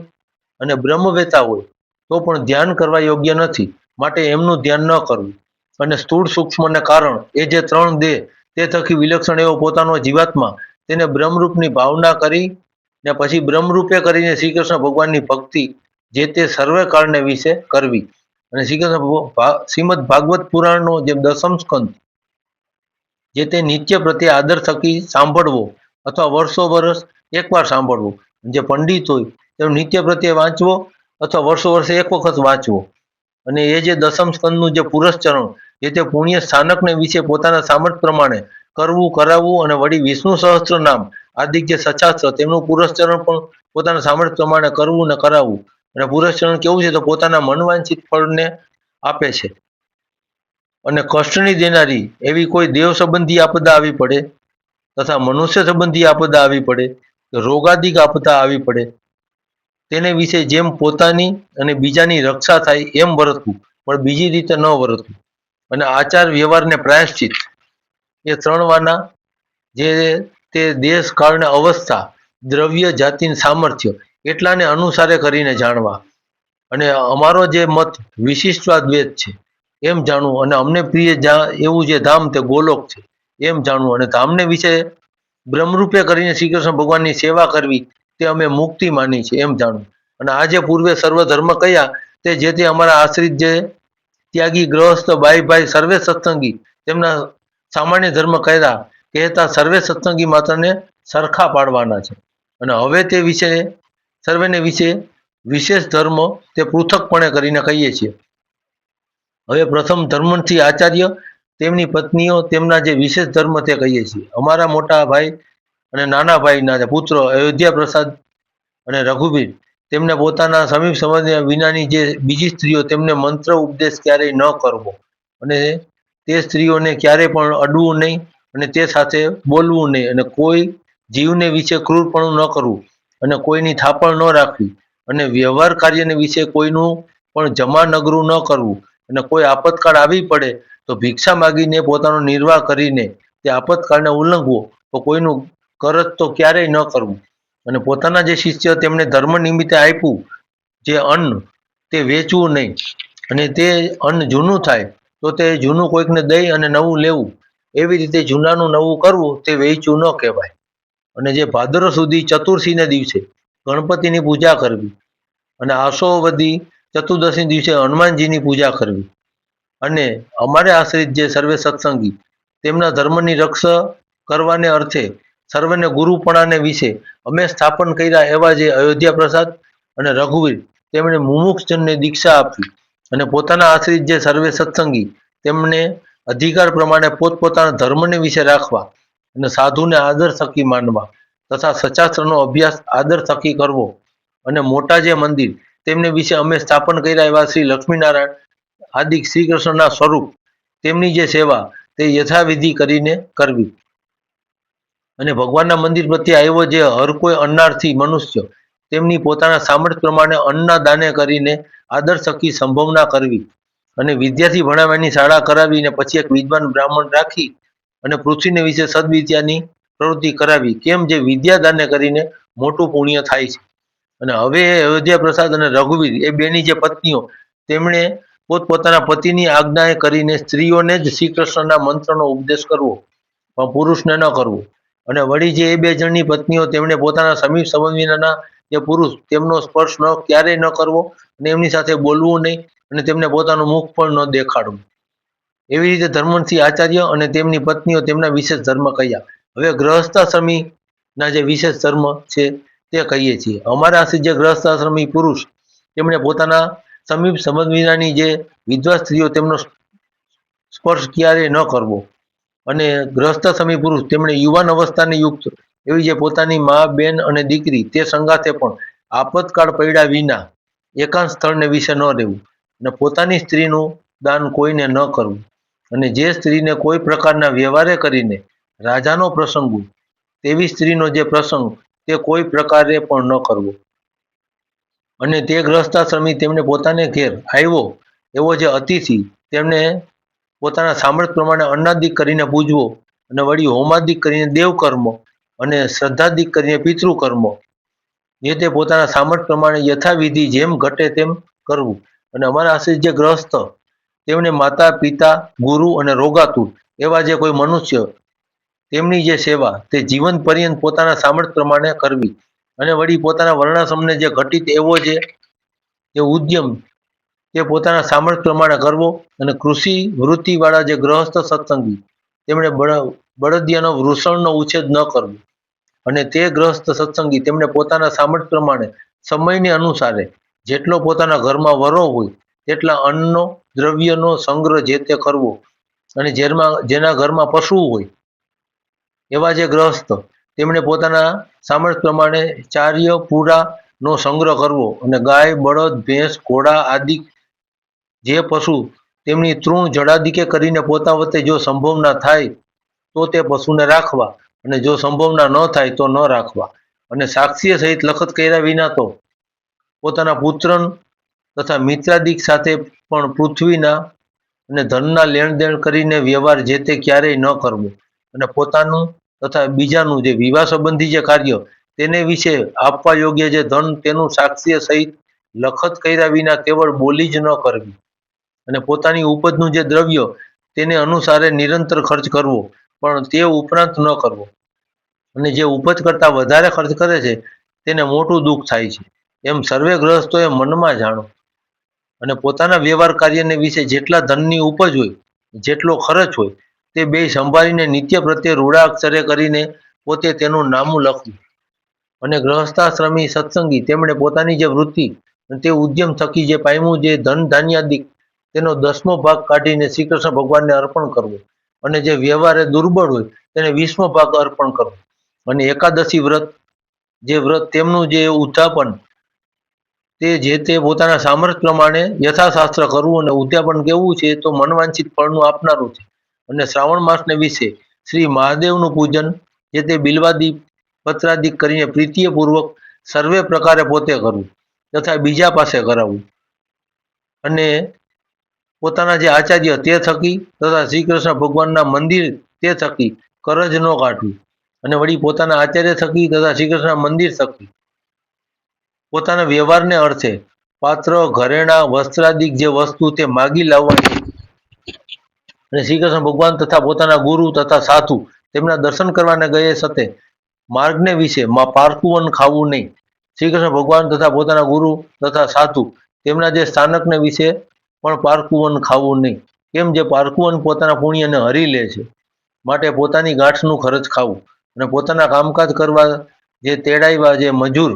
અને બ્રહ્મવેતા હોય તો પણ ધ્યાન કરવા યોગ્ય નથી, માટે એમનું ધ્યાન ન કરવું. અને સ્થૂળ સૂક્ષ્મ અને કારણ એ જે ત્રણ દેહ તે થકી વિલક્ષણ એવો પોતાનો જીવાત્મા તેને બ્રહ્મરૂપની ભાવના કરી ને પછી બ્રહ્મરૂપે કરીને શ્રી કૃષ્ણ ભગવાનની ભક્તિ જે તે સર્વે કાળને વિશે કરવી. અને શ્રી કૃષ્ણ શ્રીમદ ભાગવત પુરાણનો જે દસમ સ્કંદ જે તે નિત્ય પ્રત્યે આદર થકી સાંભળવો અથવા વર્ષો વર્ષ એકવાર સાંભળવો. જે પંડિત હોય તેનું નિત્ય પ્રત્યે વાંચવો અથવા વર્ષો વર્ષે એક વખત વાંચવો. અને એ જે દસમ સ્કંદનું જે પુરસ્ચરણ જે તે પુણ્ય સ્થાનકને વિશે પોતાના સામર્થ્ય પ્રમાણે કરવું કરાવવું અને વળી વિષ્ણુ સહસ્ત્ર નામ આદિ જે સચાસ્ત્ર તેમનું પુરસ્ચરણ પણ પોતાના સામર્થ્ય પ્રમાણે કરવું ને કરાવવું. અને પુરસ્ચરણ કેવું છે તો પોતાના મનવાંછિત ફળને આપે છે. અને કષ્ટની દેનારી એવી કોઈ દેવ સંબંધી આપદા આવી પડે તથા મનુષ્ય સંબંધી આપદા આવી પડે, રોગાદિક આપદા આવી પડે, તેને વિશે જેમ પોતાની અને બીજાની રક્ષા થાય એમ વર્તવું, પણ બીજી રીતે ન વર્તવું. અને આચાર વ્યવહારને પ્રાયશ્ચિત એ ત્રણ વાના જે તે દેશ કાળને અવસ્થા દ્રવ્ય જાતિ સામર્થ્ય એટલાને અનુસારે કરીને જાણવા. અને અમારો જે મત વિશિષ્ટવાદ્વૈત છે એમ જાણવું. અને અમને પ્રિય એવું જે ધામ તે ગોલોક છે એમ જાણવું. અને ધામને વિશે બ્રહ્મરૂપે કરીને શ્રી કૃષ્ણ ભગવાનની સેવા કરવી તે અમે મુક્તિ માની છે એમ જાણવું. અને આ જે પૂર્વે સર્વ ધર્મ કયા તે જે તે અમારા આશ્રિત જે ત્યાગી ગ્રહસ્થ બાઈ ભાઈ સર્વે સત્સંગી તેમના સામાન્ય ધર્મ કહેતા સર્વે સત્સંગી માત્રને સરખા પાડવાના છે. અને હવે તે વિશે સર્વેને વિશે વિશેષ ધર્મ તે પૃથકપણે કરીને કહીએ છીએ. હવે પ્રથમ ધર્મથી આચાર્ય તેમની પત્નીઓ તેમના જે વિશેષ ધર્મ તે કહીએ છીએ. અમારા મોટા ભાઈ અને નાના ભાઈના પુત્રો અયોધ્યા પ્રસાદ અને રઘુવીર તેમને પોતાના સમીપ સંબંધ વિનાની જે બીજી સ્ત્રીઓ તેમને મંત્ર ઉપદેશ ક્યારેય ન કરવો. અને તે સ્ત્રીઓને ક્યારેય પણ અડવું નહીં અને તે સાથે બોલવું નહીં. અને કોઈ જીવને વિશે ક્રૂરપણું ન કરવું અને કોઈની થાપણ ન રાખવી અને વ્યવહાર કાર્યને વિશે કોઈનું પણ જમા નગરું ન કરવું. અને કોઈ આપતકાળ આવી પડે તો ભિક્ષા માગીને પોતાનો નિર્વાહ કરીને તે આપતકાળને ઉલ્લંઘવો, તો કોઈનું કરજ તો ક્યારેય ન કરવું. અને પોતાના જે શિષ્ય તેમને ધર્મ નિમિત્તે આપ્યું જે અન્ન તે વેચવું નહીં. અને તે અન્ન જૂનું થાય તો તે જૂનું કોઈકને દઈ અને નવું લેવું. એવી રીતે જૂનાનું નવું કરવું તે વેચવું ન કહેવાય. અને જે ભાદરવ સુધી ચતુર્થીને દિવસે ગણપતિની પૂજા કરવી અને આસોવદી ચતુર્દશી દિવસે હનુમાનજીની પૂજા કરવી. અને અમારે આશ્રિત જે સર્વે સત્સંગી તેમના ધર્મની રક્ષા કરવાને અર્થે સર્વને ગુરુપણાને વિશે અમે સ્થાપન કર્યા એવા જે અયોધ્યા પ્રસાદ અને રઘુવીર તેમણે મુમુક્ષજનને દીક્ષા આપવી. અને પોતાના આશ્રિત જે સર્વે સત્સંગી તેમને અધિકાર પ્રમાણે પોતપોતાના ધર્મને વિશે રાખવા અને સાધુને આદર થકી માનવા તથા સચાસ્ત્રનો અભ્યાસ આદર થકી કરવો. અને મોટા જે મંદિર તેમને વિશે અમે સ્થાપન કર્યા એવા શ્રી લક્ષ્મીનારાયણ આદિ શ્રી કૃષ્ણના સ્વરૂપ તેમની જે સેવા તે યથાવિધિ કરીને કરવી. અને ભગવાનના મંદિર પ્રત્યે આવ્યો જે હર કોઈ અન્નાર્થી મનુષ્ય તેમની પોતાના સામર્થ્ય પ્રમાણે અન્નના દાને કરીને આદર થકી સંભાવના કરવી. અને વિદ્યાર્થી ભણાવવાની શાળા કરાવીને પછી એક વિદ્વાન બ્રાહ્મણ રાખી અને પૃથ્વીને વિશે સદવિદ્યાની પ્રવૃત્તિ કરાવી. કેમ જે વિદ્યાદાનને કરીને મોટું પુણ્ય થાય છે. અને હવે અયોધ્યા પ્રસાદ અને રઘુવીર એ બેની જે પત્નીઓ તેમણે પોતપોતાના પતિની આજ્ઞાએ કરીને સ્ત્રીઓને જ શ્રી કૃષ્ણના મંત્રનો ઉપદેશ કરવો, પણ પુરુષને ન કરવો. અને વળી જે એ બે જણની પત્નીઓ તેમણે પોતાના સમીપ સંબંધીના જે પુરુષ તેમનો સ્પર્શ ક્યારેય ન કરવો અને એમની સાથે બોલવું નહીં અને તેમને પોતાનું મુખ પણ ન દેખાડવું. એવી રીતે ધર્મથી આચાર્ય અને તેમની પત્નીઓ તેમના વિશેષ ધર્મ કહ્યા. હવે ગ્રહસ્થાશ્રમીના જે વિશેષ ધર્મ છે તે કહીએ છીએ. અમારા આશ્રિત જે ગ્રહસ્થાશ્રમી પુરુષ તેમણે પોતાના સમીપ સંબંધ વિનાની જે વિધવા સ્ત્રીઓ તેમનો સ્પર્શ ક્યારેય ન કરવો. અને ગ્રહસ્થાશ્રમી પુરુષ તેમણે યુવાન અવસ્થાને યુક્ત એવી જે પોતાની મા બેન અને દીકરી તે સંગાથે પણ આપતકાળ પડ્યા વિના એકાંત સ્થળને વિશે ન રહેવું. અને પોતાની સ્ત્રીનું દાન કોઈને ન કરવું. અને જે સ્ત્રીને કોઈ પ્રકારના વ્યવહારે કરીને રાજાનો પ્રસંગ હોય તેવી સ્ત્રીનો જે પ્રસંગ તે કોઈ પ્રકારે પણ ન કરવો. અને તે ગ્રહસ્થાશ્રમી તેમને પોતાને ઘેર આવ્યો એવો જે અતિથિ તેમને પોતાના સામર્થ્ય પ્રમાણે અન્નાદિક કરીને પૂજવો. અને વળી હોમાદિક કરીને દેવકર્મો અને શ્રદ્ધાદિક કરીને પિતૃકર્મો જે તે પોતાના સામર્થ્ય પ્રમાણે યથાવિધિ જેમ ઘટે તેમ કરવું. અને અમારા આશ્રિત જે ગ્રહસ્થ તેમણે માતા પિતા ગુરુ અને રોગાતુર એવા જે કોઈ મનુષ્ય તેમની જે સેવા તે જીવન પર્યંત પોતાના સામર્થ્ય પ્રમાણે કરવી. અને વળી પોતાના વર્ણાશ્રમને જે ઘટિત એવો જે ઉદ્યમ તે પોતાના સામર્થ્ય પ્રમાણે કરવો. અને કૃષિ વૃત્તિવાળા જે ગ્રહસ્થ સત્સંગી તેમણે બળદિયાનો વૃષણનો ઉછેદ ન કરવો. અને તે ગ્રહસ્થ સત્સંગી તેમણે પોતાના સામર્થ્ય પ્રમાણે સમયને અનુસારે જેટલો પોતાના ઘરમાં વરો હોય તેટલા અન્નનો દ્રવ્યનો સંગ્રહ જે તે કરવો. અને જેના ઘરમાં પશુ હોય એવા જે ગ્રહસ્થ તેમણે પોતાના સામર્થ્ય પ્રમાણે ચાર્ય પૂરાનો સંગ્રહ કરવો. અને ગાય બળદ ભેંસ ઘોડા આદિ જે પશુ તેમની તૃણ જડાદિકે કરીને પોતા વચ્ચે જો સંભોવના થાય તો તે પશુને રાખવા. અને જો સંભોવના ન થાય તો ન રાખવા. અને સાક્ષી સહિત લખત કર્યા વિના તો પોતાના પુત્ર તથા મિત્રાદિક સાથે પણ પૃથ્વીના અને ધનના લેણ દેણ કરીને વ્યવહાર જે તે ક્યારેય ન કરવો. અને પોતાનું તથા બીજાનું જે વિવાહ સંબંધી જે કાર્ય તેને વિશે આપવા યોગ્ય જે ધન તેનું સાક્ષ્ય સહિત લખત કર્યા વિના કેવળ બોલી જ ન કરવી. અને પોતાની ઉપજનું જે દ્રવ્ય તેને અનુસારે નિરંતર ખર્ચ કરવો, પણ તે ઉપરાંત ન કરવો. અને જે ઉપજ કરતાં વધારે ખર્ચ કરે છે તેને મોટું દુઃખ થાય છે. એમ સર્વે ગ્રહસ્થોએ મનમાં જાણો. અને પોતાના વ્યવહાર કાર્યને વિશે જેટલા ધનની ઉપજ હોય જેટલો ખર્ચ હોય તે બે સંભાળીને નિત્ય પ્રત્યે રૂડા અક્ષરે કરીને પોતે તેનું નામું લખવું. અને ગ્રહસ્થાશ્રમી સત્સંગી તેમણે પોતાની જે વૃત્તિ તે ઉદ્યમ થકી જે પામ્યું જે ધન ધાન્યાદિક તેનો 10મો ભાગ કાઢીને શ્રી કૃષ્ણ ભગવાનને અર્પણ કરવો. અને જે વ્યવહારે દુર્બળ હોય તેને 20મો ભાગ અર્પણ કરવો. અને એકાદશી વ્રત જે વ્રત તેમનું જે ઉત્થાપન તે જે તે પોતાના સામર્થ્ય પ્રમાણે યથાશાસ્ત્ર કરવું. અને ઉદ્યાપન કેવું છે તો મનવાંછિત ફળનું આપનારું છે. અને શ્રાવણ માસને વિશે શ્રી મહાદેવનું પૂજન જે તે બિલ્વાદિક પત્રાદિક કરીને પ્રીતિપૂર્વક સર્વે પ્રકારે પોતે કરવું તથા બીજા પાસે કરાવવું. અને પોતાના જે આચાર્ય તે થકી તથા શ્રી કૃષ્ણ ભગવાનના મંદિર તે થકી કરજ ન કાઢવું. અને વળી પોતાના આચાર્ય થકી તથા શ્રી કૃષ્ણ મંદિર થકી પોતાના વ્યવહારને અર્થે પાત્ર ઘરેણા વસ્ત્રાદિક જે વસ્તુ તે માગી લાવવાની. અને શ્રી કૃષ્ણ ભગવાન તથા પોતાના ગુરુ તથા સાધુ તેમના દર્શન કરવાને ગયે સતે માર્ગને વિશે પારકું અન્ન ખાવું નહીં. શ્રી કૃષ્ણ ભગવાન તથા પોતાના ગુરુ તથા સાધુ તેમના જે સ્થાનકને વિશે પણ પારકું અન્ન ખાવું નહીં. કેમ જે પારકું અન્ન પોતાના પુણ્યને હરી લે છે. માટે પોતાની ગાંઠનું ખર્ચ ખાવું. અને પોતાના કામકાજ કરવા જે તેડાવ્યા જે મજૂર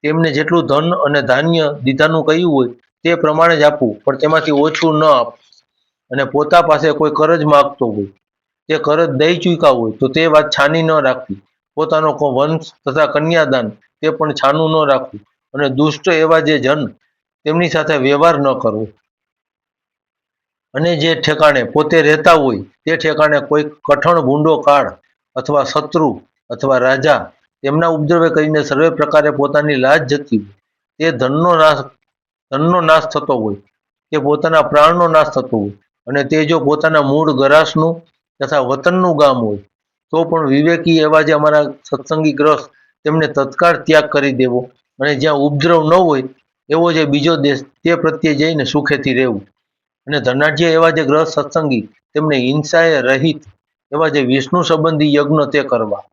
તેમને જેટલું ધન અને ધાન્ય દીધાનું કહ્યું હોય તે પ્રમાણે જ આપવું, પણ તેમાંથી ઓછું ન આપવું. અને પોતા પાસે કોઈ કરજ માગતો હોય તે કરજ દઈ ચૂક્યા હોય તો તે વાત છાની ન રાખવી. પોતાનો વંશ તથા કન્યાદાન તે પણ છાનું ન રાખવું. અને દુષ્ટ એવા જે જન તેમની સાથે વ્યવહાર ન કરવો. અને જે ઠેકાણે પોતે રહેતા હોય તે ઠેકાણે કોઈ કઠણ ભૂંડો કાળ અથવા શત્રુ અથવા રાજા તેમના ઉપદ્રવે કરીને સર્વે પ્રકારે પોતાની લાજ જતી હોય તે ધનનો નાશ થતો હોય કે પોતાના પ્રાણનો નાશ થતો હોય. અને તે જો પોતાના મૂળ ગરાસનું તથા વતનનું ગામ હોય તો પણ વિવેકી એવા જે અમારા સત્સંગી ગ્રસ્ત તેમને તત્કાળ ત્યાગ કરી દેવો. અને જ્યાં ઉપદ્રવ ન હોય એવો જે બીજો દેશ તે પ્રત્યે જઈને સુખેથી રહેવું. અને ધનાઢ્ય એવા જે ગ્રસ્ત સત્સંગી તેમને હિંસાએ રહિત એવા જે વિષ્ણુ સંબંધી યજ્ઞ તે કરવા.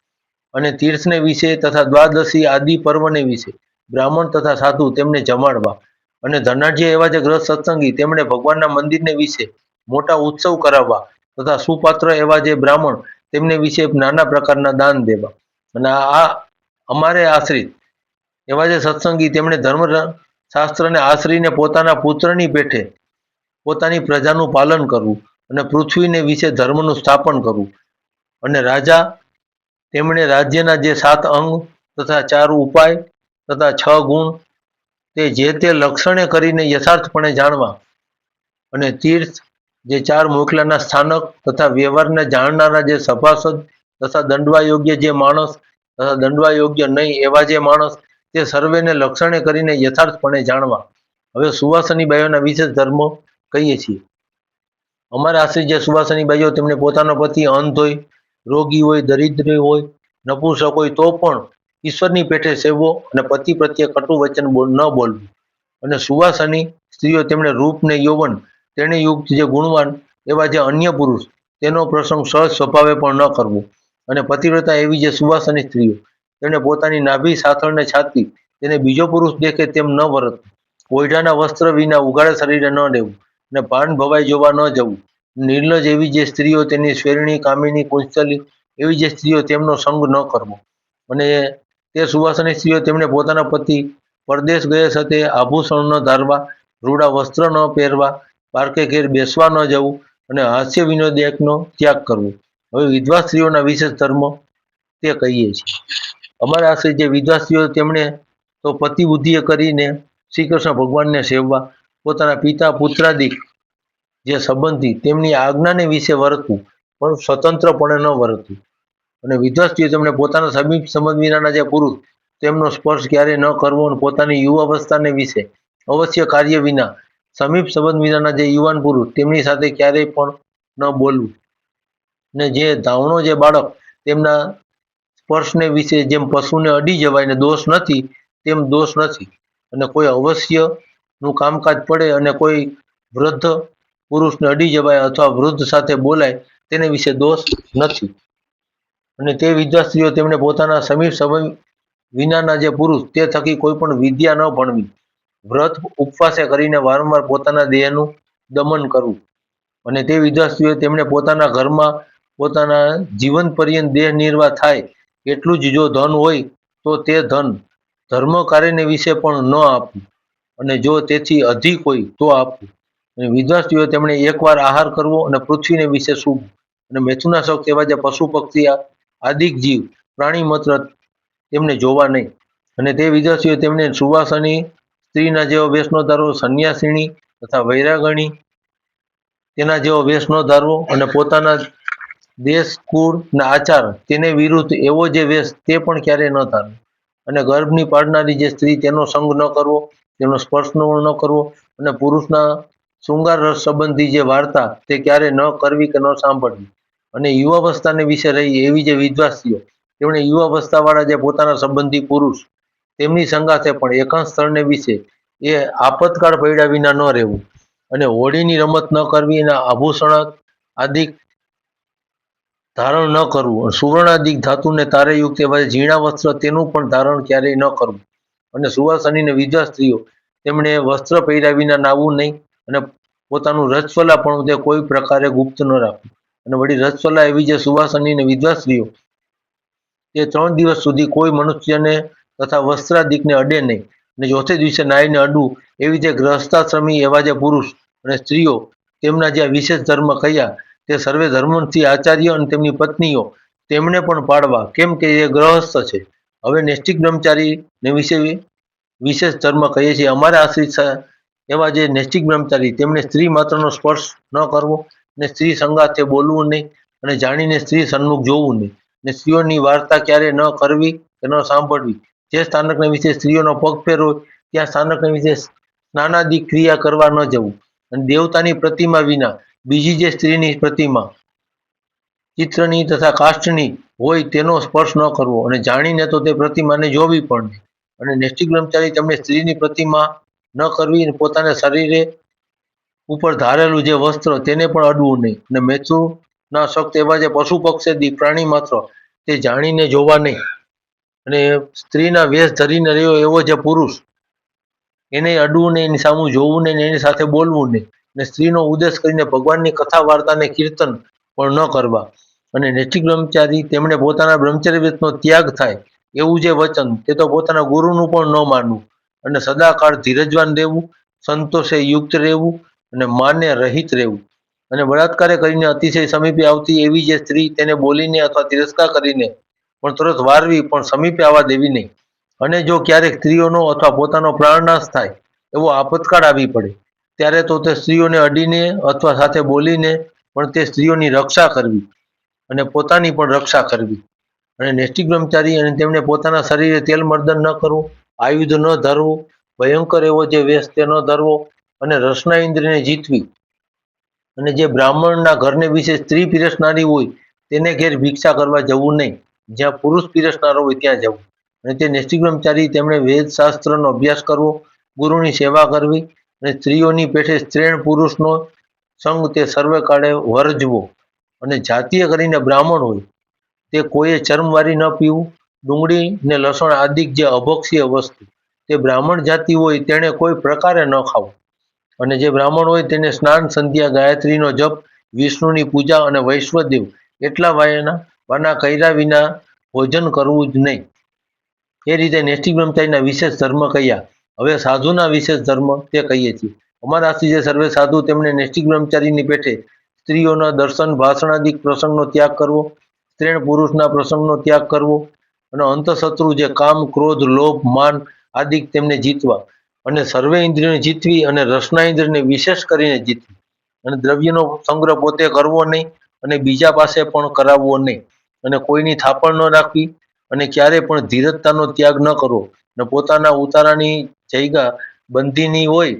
અને તીર્થને વિશે તથા દ્વાદશી આદિ પર્વને વિશે બ્રાહ્મણ તથા સાધુ તેમને જમાડવા. અને ધનાઢ્ય એવા જે ગ્રસ્ત સત્સંગી તેમણે ભગવાનના મંદિરને વિશે મોટા ઉત્સવ કરાવવા તથા સુપાત્ર એવા જે બ્રાહ્મણ તેમને વિશે નાના પ્રકારના દાન દેવા. અને આ અમારે આશ્રિત એવા જે સત્સંગી તેમણે ધર્મ શાસ્ત્રને આશરીને પોતાના પુત્રની પેઠે પોતાની પ્રજાનું પાલન કરવું. અને પૃથ્વીને વિશે ધર્મનું સ્થાપન કરવું. અને રાજા તેમણે રાજ્યના જે 7 અંગ તથા 4 ઉપાય તથા 6 ગુણ તે જે તે લક્ષણે કરીને યથાર્થપણે જાણવા. અને તીર્થ જે 4 મોકલાના સ્થાનક તથા વ્યવહારને જાણનારા જે સભાસદ તથા દંડવા યોગ્ય જે માણસ તથા દંડવા યોગ્ય નહીં એવા જે માણસ તે સર્વેને લક્ષણે કરીને યથાર્થપણે જાણવા. હવે સુવાસની બાઈઓના વિશેષ ધર્મો કહીએ છીએ. અમારા આશ્રિત જે સુવાસની બાઈઓ તેમને પોતાનો પતિ અંધ હોય રોગી હોય દરિદ્ર હોય નપુંસક હોય તો પણ ઈશ્વરની પેઠે સેવવો અને પતિ પ્રત્યે કટુ વચન ન બોલવું. અને સુવાસની સ્ત્રીઓ તેમણે રૂપ ને યૌવન તેને યુક્ત જે ગુણવાન એવા જે અન્ય પુરુષ તેનો પ્રસંગ સહજ સ્વભાવે પણ ન કરવો. અને પતિવ્રતા એવી જે સુવાસની સ્ત્રીઓ તેમણે પોતાની નાભી સાથળને છાતી તેને બીજો પુરુષ દેખે તેમ ન વર્તવું. ઓઢાના વસ્ત્ર વિના ઉઘાડા શરીરે ન રહેવું અને ભાન ભવાઈ જોવા ન જવું. નિર્લજ એવી જે સ્ત્રીઓ તેની સ્વેરણી કામિની કુંચલી એવી જે સ્ત્રીઓ તેમનો સંગ ન કરવો. અને તે સુવાસની સ્ત્રીઓ તેમણે પોતાના પતિ પરદેશ ગયે સાથે આભૂષણ ન ધારવા, રૂડા વસ્ત્ર ન પહેરવા, પારકે ઘેર બેસવા ન જવું અને હાસ્ય વિનોદનો ત્યાગ કરવો. હવે વિધવા સ્ત્રીઓના વિશેષ ધર્મ તે કહીએ છીએ. અમારા આશ્રિત જે વિધવા સ્ત્રીઓ તેમણે તો પતિ બુદ્ધિએ કરીને શ્રી કૃષ્ણ ભગવાનને સેવવા, પોતાના પિતા પુત્રાદિક જે સંબંધી તેમની આજ્ઞાને વિશે વર્તવું, પણ સ્વતંત્રપણે ન વર્તવું. અને વિધવા સ્ત્રીઓ તેમણે પોતાના સમીપ સંબંધ વિનાના જે પુરુષ તેમનો સ્પર્શ ક્યારેય ન કરવો અને પોતાની યુવાવસ્થાને વિશે અવશ્ય કાર્ય વિના સમીપ સંબંધ વિનાના જે યુવાન પુરુષ તેમની સાથે ક્યારેય પણ ન બોલવું. ને જે ધાવણો જે બાળક તેમના સ્પર્શને વિશે જેમ પશુને અડી જવાય ને દોષ નથી તેમ દોષ નથી. અને કોઈ અવશ્યનું કામકાજ પડે અને કોઈ વૃદ્ધ પુરુષને અડી જવાય અથવા વૃદ્ધ સાથે બોલાય તેને વિશે દોષ નથી. અને તે વિધવા સ્ત્રીઓ તેમણે પોતાના સમીપ સંબંધ વિનાના જે પુરુષ તે થકી કોઈ પણ વિદ્યા ન ભણવી, વ્રત ઉપવાસે કરીને વારંવાર પોતાના દેહનું દમન કરવું. અને તે વિધવા સ્ત્રીઓ તેમણે પોતાના ઘરમાં પોતાના જીવન પર્યંત દેહ નિર્વાહ થાય એટલું જ જો ધન હોય તો તે ધન ધર્મ કાર્યને વિશે પણ ન આપવું અને જો તેથી અધિક હોય તો આપવું. અને વિધવા સ્ત્રીઓ તેમણે એકવાર આહાર કરવો અને પૃથ્વીને વિશે સૂવું અને મેથુના તેવા જે પશુ પક્ષી આદિક જીવ પ્રાણી માત્ર તેમને જોવા નહીં. અને તે વિધવા સ્ત્રીઓ તેમણે સુવાસની સ્ત્રીના જેવો વેશ ન ધારવો, સંન્યાસીણી તથા વૈરાગણી તેના જેવો વેશ ન ધારવો અને પોતાના દેશ કુળ અને આચાર તેને વિરુદ્ધ એવો જે વેશ તે પણ ક્યારેય ન ધારવો. અને ગર્ભની પાડનારી જે સ્ત્રી તેનો સંગ ન કરવો, તેનો સ્પર્શ ન કરવો અને પુરુષના શૃંગાર રસ સંબંધી જે વાર્તા તે ક્યારે ન કરવી કે ન સાંભળવી. અને યુવાવસ્થાને વિશે રહી એવી જે વિધવા સ્ત્રીઓ તેમણે યુવાવસ્થાવાળા જે પોતાના સંબંધી પુરુષ તેમની સંગાથે પણ એકાંત સ્થળને વિશે એ આપતકાળ પડ્યા વિના ન રહેવું. અને હોળીની રમત ન કરવી અને આભૂષણ આદિક ધારણ ન કરવું. સુવર્ણાદિક ધાતુને તારેયુક્ત એવા ઝીણા વસ્ત્ર તેનું પણ ધારણ ક્યારેય ન કરવું. અને સુવાસની અને વિધવા સ્ત્રીઓ તેમણે વસ્ત્ર પહેર્યા વિના નાવું નહીં અને પોતાનું રજસ્વલા પણ તે કોઈ પ્રકારે ગુપ્ત ન રાખવું. અને વળી રજસ્વલા એવી જે સુવાસની અને વિધવા સ્ત્રીઓ તે 3 દિવસ સુધી કોઈ મનુષ્યને તથા વસ્ત્રાદિકને અડે નહીં. અને ચોથે દિવસે નાહીને અડવું એવી જે ગ્રહસ્થાશ્રમી એવા જે પુરુષ અને સ્ત્રીઓ તેમના જે વિશેષ ધર્મ કયા તે સર્વે ધર્મથી આચાર્ય અને તેમની પત્નીઓ તેમણે પણ પાડવા, કેમ કે એ ગ્રહસ્થ છે. હવે નૈષ્ઠિક બ્રહ્મચારીને વિશે વિશેષ ધર્મ કહીએ છીએ. અમારા આશ્રિત એવા જે નૈષ્ઠિક બ્રહ્મચારી તેમણે સ્ત્રી માત્રનો સ્પર્શ ન કરવો અને સ્ત્રી સંગાથે બોલવું નહીં અને જાણીને સ્ત્રી સન્મુખ જોવું નહીં ને સ્ત્રીઓની વાર્તા ક્યારે ન કરવી કે ન સાંભળવી. જે સ્થાનકને વિશે સ્ત્રીઓનો પગ ફેરવો ત્યાં સ્થાનકને વિશે સ્નાનાદિક ક્રિયા કરવા ન જવું. અને દેવતાની પ્રતિમા વિના બીજી જે સ્ત્રીની પ્રતિમા ચિત્રની તથા કાષ્ઠની હોય તેનો સ્પર્શ ન કરવો અને જાણીને તો તે પ્રતિમાને જોવી પણ નહીં. અને નૈષ્ઠિક બ્રહ્મચારી તેમણે સ્ત્રીની પ્રતિમા ન કરવી અને પોતાના શરીરે ઉપર ધારેલું જે વસ્ત્ર તેને પણ અડવું નહીં. અને મેથુના શક્ત એવા જે પશુ પક્ષી પ્રાણી માત્ર તે જાણીને જોવા નહીં. અને સ્ત્રીના વેશ ધરીને રહ્યો એવો જે પુરુષ એને અડવું નહીં, એની સામું જોવું નહીં, એની સાથે બોલવું નહીં. અને સ્ત્રીનો ઉદ્દેશ કરીને ભગવાનની કથા વાર્તા અને કીર્તન પણ ન કરવા. અને નૈષ્ઠિક બ્રહ્મચારી તેમણે પોતાના બ્રહ્મચર્ય વ્રતનો ત્યાગ થાય એવું જે વચન તે તો પોતાના ગુરુનું પણ ન માનવું. અને સદાકાળ ધીરજવાન રહેવું, સંતોષે યુક્ત રહેવું અને માન્ય રહિત રહેવું. અને બળાત્કારે કરીને અતિશય સમીપે આવતી એવી જે સ્ત્રી તેને બોલીને અથવા તિરસ્કાર કરીને પણ તરત વારવી પણ સમીપે આવવા દેવી નહીં. અને જો ક્યારેક સ્ત્રીઓનો અથવા પોતાનો પ્રાણનાશ થાય એવો આપતકાળ આવી પડે ત્યારે તો તે સ્ત્રીઓને અડીને અથવા સાથે બોલીને પણ તે સ્ત્રીઓની રક્ષા કરવી અને પોતાની પણ રક્ષા કરવી. અને નૈષ્ઠિક બ્રહ્મચારી અને તેમણે પોતાના શરીરે તેલ મર્દન ન કરવું, આયુધ ન ધરવું, ભયંકર એવો જે વેશ તે ન ધરવો અને રસના ઇન્દ્રિયને જીતવી. અને જે બ્રાહ્મણના ઘરને વિશે સ્ત્રી પીરસનારી હોય તેને ઘેર ભિક્ષા કરવા જવું નહીં. જ્યાં પુરુષ પીરસનારો હોય ત્યાં જવું. અને તે નૈષ્ઠિક બ્રહ્મચારી તેમણે વેદશાસ્ત્રનો અભ્યાસ કરવો, ગુરુની સેવા કરવી અને સ્ત્રીઓની પેઠે સ્ત્રીણ પુરુષનો સંગ તે સર્વે કાળે વર્જવો. અને જાતીય કરીને બ્રાહ્મણ હોય તે કોઈએ ચર્મવારી ન પીવું, ડુંગળી ને લસણ આદિ જે અભક્ષીય વસ્તુ તે બ્રાહ્મણ જાતિ હોય તેણે કોઈ પ્રકારે ન ખાવું. અને જે બ્રાહ્મણ હોય તેને સ્નાન, સંધ્યા, ગાયત્રીનો જપ, વિષ્ણુની પૂજા અને વૈશ્વદેવ એટલા વાના કર્યા વિના ભોજન કરવું જ નહીં. એ રીતે નૈષ્ઠિક બ્રહ્મચારીના વિશેષ ધર્મ કયા. હવે સાધુના વિશેષ ધર્મ તે કહીએ છીએ. અમારા જે સર્વે સાધુ તેમણે નૈષ્ઠિક બ્રહ્મચારીની પેઠે સ્ત્રીઓના દર્શન, ભાષણાદિક પ્રસંગનો ત્યાગ કરવો, સ્ત્રીણ પુરુષના પ્રસંગનો ત્યાગ કરવો અને અંતઃશત્રુ જે કામ, ક્રોધ, લોભ, માન આદિ તેમને જીતવા અને સર્વે ઇન્દ્રિયોને જીતવી અને રસના ઇન્દ્રિયને વિશેષ કરીને જીતવી અને દ્રવ્યનો સંગ્રહ પોતે કરવો નહીં અને બીજા પાસે પણ કરાવવો નહીં અને કોઈની થાપણ ન રાખવી અને ક્યારે પણ ધીરજતાનો ત્યાગ ન કરવો અને પોતાના ઉતારાની જગ્યા બંધીની હોય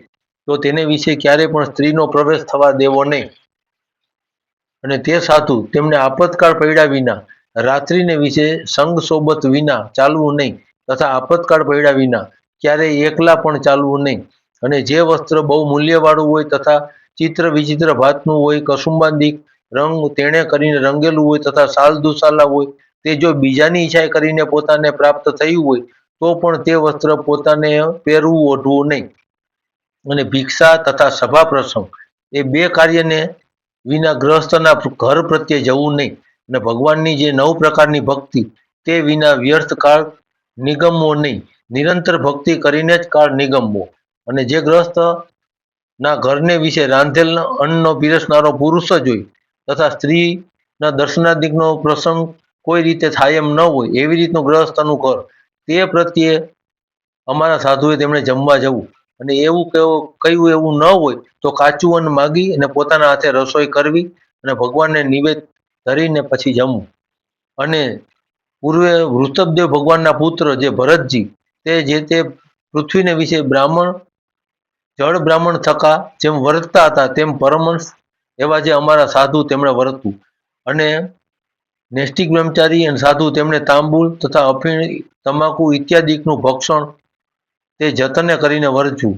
તો તેને વિશે ક્યારે પણ સ્ત્રીનો પ્રવેશ થવા દેવો નહીં. અને તે સાધુ તેમને આપતકાળ પડ્યા વિના રાત્રિને વિશે સંગ સોબત વિના ચાલવું નહીં તથા આપતકાળ પડ્યા વિના ક્યારેય એકલા પણ ચાલવું નહીં. અને જે વસ્ત્ર બહુ મૂલ્યવાળું હોય તથા ચિત્ર વિચિત્ર ભાતનું હોય, કસુંબાદિક રંગ તેણે કરીને રંગેલું હોય તથા સાલ દુસાલા હોય તે જો બીજાની ઈચ્છાએ કરીને પોતાને પ્રાપ્ત થયું હોય તો પણ તે વસ્ત્ર પોતાને પહેરવું, ઓઢવું નહીં. અને ભિક્ષા તથા સભા પ્રસંગ એ બે કાર્યને વિના ગ્રહસ્થના ઘર પ્રત્યે જવું નહીં. અને ભગવાનની જે 9 પ્રકારની ભક્તિ તે વિના વ્યર્થ કાળ નિગમવો નહીં. નિરંતર ભક્તિ કરીને જ કાળ નિગમવો. અને જે ગ્રહસ્થ ના ઘરને વિશે રાંધેલ અન્નનો પીરસનારો પુરુષ જ હોય તથા સ્ત્રીના દર્શનાદિકનો પ્રસંગ કોઈ રીતે થાય એમ ન હોય એવી રીતનું ગ્રહસ્થનું ઘર તે પ્રત્યે અમારા સાધુએ તેમણે જમવા જવું. અને એવું કયું એવું ન હોય તો કાચું અન્ન માગી અને પોતાના હાથે રસોઈ કરવી અને ભગવાનને નિવેદ ધરીને પછી જમવું. અને પૂર્વે વૃષભદેવ ભગવાનના પુત્ર જે ભરતજી તે જે તે પૃથ્વીને વિશે જળ બ્રાહ્મણ થકા જેમ વર્તતા હતા તેમ પરમહંસ એવા જે અમારા સાધુ તેમણે વર્તવું. અને નૈષ્ઠિક બ્રહ્મચારી અને સાધુ તેમણે તાંબુલ તથા અફીણ, તમાકુ ઇત્યાદિકનું ભક્ષણ તે જતને કરીને વર્જવું.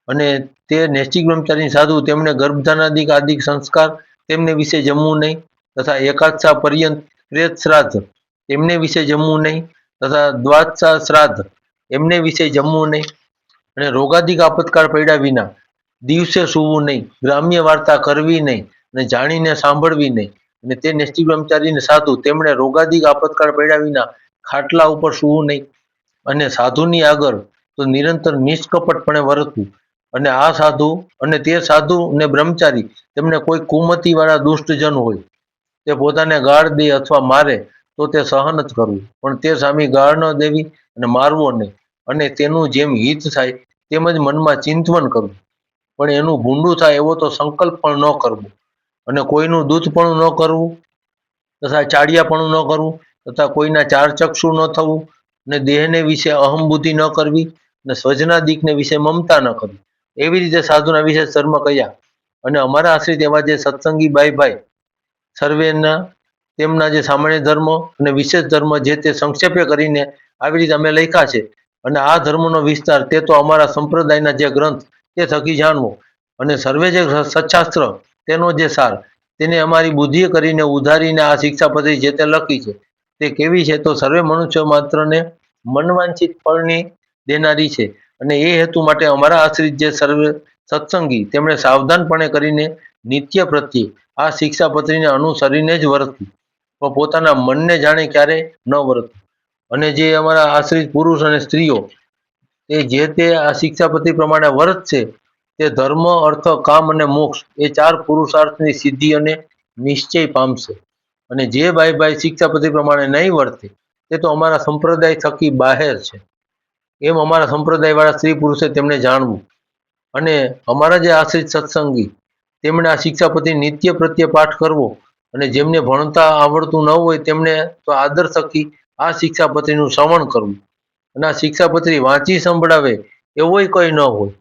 અને તે નૈષ્ઠિક બ્રહ્મચારી સાધુ તેમણે ગર્ભધાનાદિક આદિક સંસ્કાર તેમને વિશે જમવું નહીં તથા એકાદશા પર્યંત પ્રેત શ્રાદ્ધ એમને વિશે જમવું નહીં તથા દ્વાદશા શ્રાદ્ધ એમને વિશે જમવું નહીં. અને રોગાદિક આપતકાળ પડ્યા વિના દિવસે સૂવું નહીં, ગ્રામ્ય વાર્તા કરવી નહીં અને જાણીને સાંભળવી નહીં. અને તે નૈષ્ઠિક બ્રહ્મચારીને સાધુ તેમણે રોગાદિક આપતકાળ પડ્યા વિના ખાટલા ઉપર સૂવું નહીં. અને સાધુની આગળ તો નિરંતર નિષ્કપટપણે વર્તવું. અને આ સાધુ અને તે સાધુ ને બ્રહ્મચારી તેમને કોઈ કુમતી વાળા દુષ્ટજન હોય તે પોતાને ગાળ દે અથવા મારે તો તે સહન જ કરવું, પણ તે સામે ગાળ ન દેવી અને મારવો નહીં. અને તેનું જેમ હિત થાય તેમજ મનમાં ચિંતવન કરવું, પણ એનું ભૂંડું થાય એવો તો સંકલ્પ પણ ન કરવો. અને કોઈનું દૂધપણું ન કરવું તથા ચાડિયાપણું ન કરવું તથા કોઈના ચાર ચક્ષુ ન થવું અને દેહને વિશે અહમબુદ્ધિ ન કરવી અને સ્વજનાદિકને વિશે મમતા ન કરવી. એવી રીતે સાધુના વિશે ધર્મ કયા. અને અમારા આશ્રિત એવા જે સત્સંગી ભાઈ સર્વેના તેમના જે સામાન્ય ધર્મ અને વિશેષ ધર્મ જે તે સંક્ષેપે કરીને આવી રીતે અમે લખ્યા છે. અને આ ધર્મનો વિસ્તાર તે તો અમારા સંપ્રદાયના જે ગ્રંથ તે થકી જાણવો. અને સર્વે જે સચ્છાસ્ત્ર તેનો જે સાર તેને અમારી બુદ્ધિએ કરીને ઉધારીને આ શિક્ષાપત્રી જે તે લખી છે તે કેવી છે તો સર્વે મનુષ્ય માત્રને મનવાંછિત ફળની દેનારી છે. અને એ હેતુ માટે અમારા આશ્રિત જે સર્વે સત્સંગી તેમણે સાવધાનપણે કરીને નિત્ય પ્રત્યે આ શિક્ષાપત્રીને અનુસરીને જ વર્તવું, પણ પોતાના મનને જાણે ક્યારે ન વર્તવું. અને જે અમારા આશ્રિત પુરુષ અને સ્ત્રીઓ તે જે તે આ શિક્ષાપત્રી પ્રમાણે વર્તશે તે ધર્મ, અર્થ, કામ અને મોક્ષ એ 4 પુરુષાર્થની સિદ્ધિ અને નિશ્ચય પામશે. અને જે ભાઈ શિક્ષાપત્રી પ્રમાણે નહીં વર્તે તે તો અમારા સંપ્રદાય થકી બહાર છે એમ અમારા સંપ્રદાય વાળા સ્ત્રી પુરુષે તેમને જાણવું. અને અમારા જે આશ્રિત સત્સંગી તેમણે આ શિક્ષાપત્રી નિત્ય પ્રત્યે પાઠ કરવો. અને જેમને ભણતા આવડતું ન હોય તેમણે તો આદર થકી આ શિક્ષાપત્રીનું શ્રવણ કરવું. અને આ શિક્ષાપત્રી વાંચી સંભળાવે એવોય કોઈ ન હોય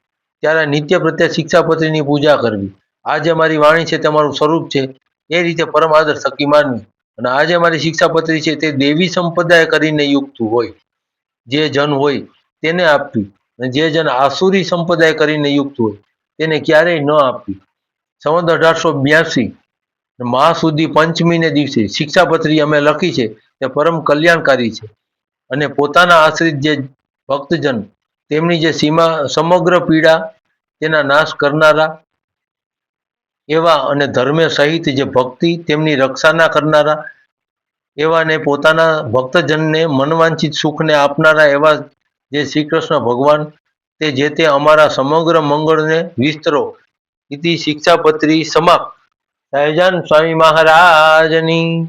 ત્યારે નિત્ય પ્રત્યે શિક્ષાપત્રીની પૂજા કરવી. આ જે અમારી વાણી છે તમારું સ્વરૂપ છે એ રીતે પરમ આદર થકી માનવી. અને આ જે અમારી શિક્ષાપત્રી છે તે દેવી સંપદાય કરીને યુક્ત હોય. જે જન હોય તેને આપવી, અને જે જન આસુરી સંપ્રદાય કરીને યુક્ત હોય તેને ક્યારેય ન આપવી. સંવત 1882 મહાસુદી પંચમીને દિવસે શિક્ષાપત્રી અમે લખી છે તે પરમ કલ્યાણકારી છે, અને પોતાના આશ્રિત જે ભક્તજન તેમની જે સમગ્ર પીડા તેના નાશ કરનારા એવા, અને ધર્મે સહિત જે ભક્તિ તેમની રક્ષાના કરનારા એવા, ને પોતાના ભક્તજનને મનવાંછિત સુખને આપનારા એવા જે શ્રી કૃષ્ણ ભગવાન તે જે તે અમારા સમગ્ર મંગળને વિસ્તરો. ઇતિ શિક્ષાપત્રી સમાપ્ત. સહજાનંદ સ્વામી મહારાજની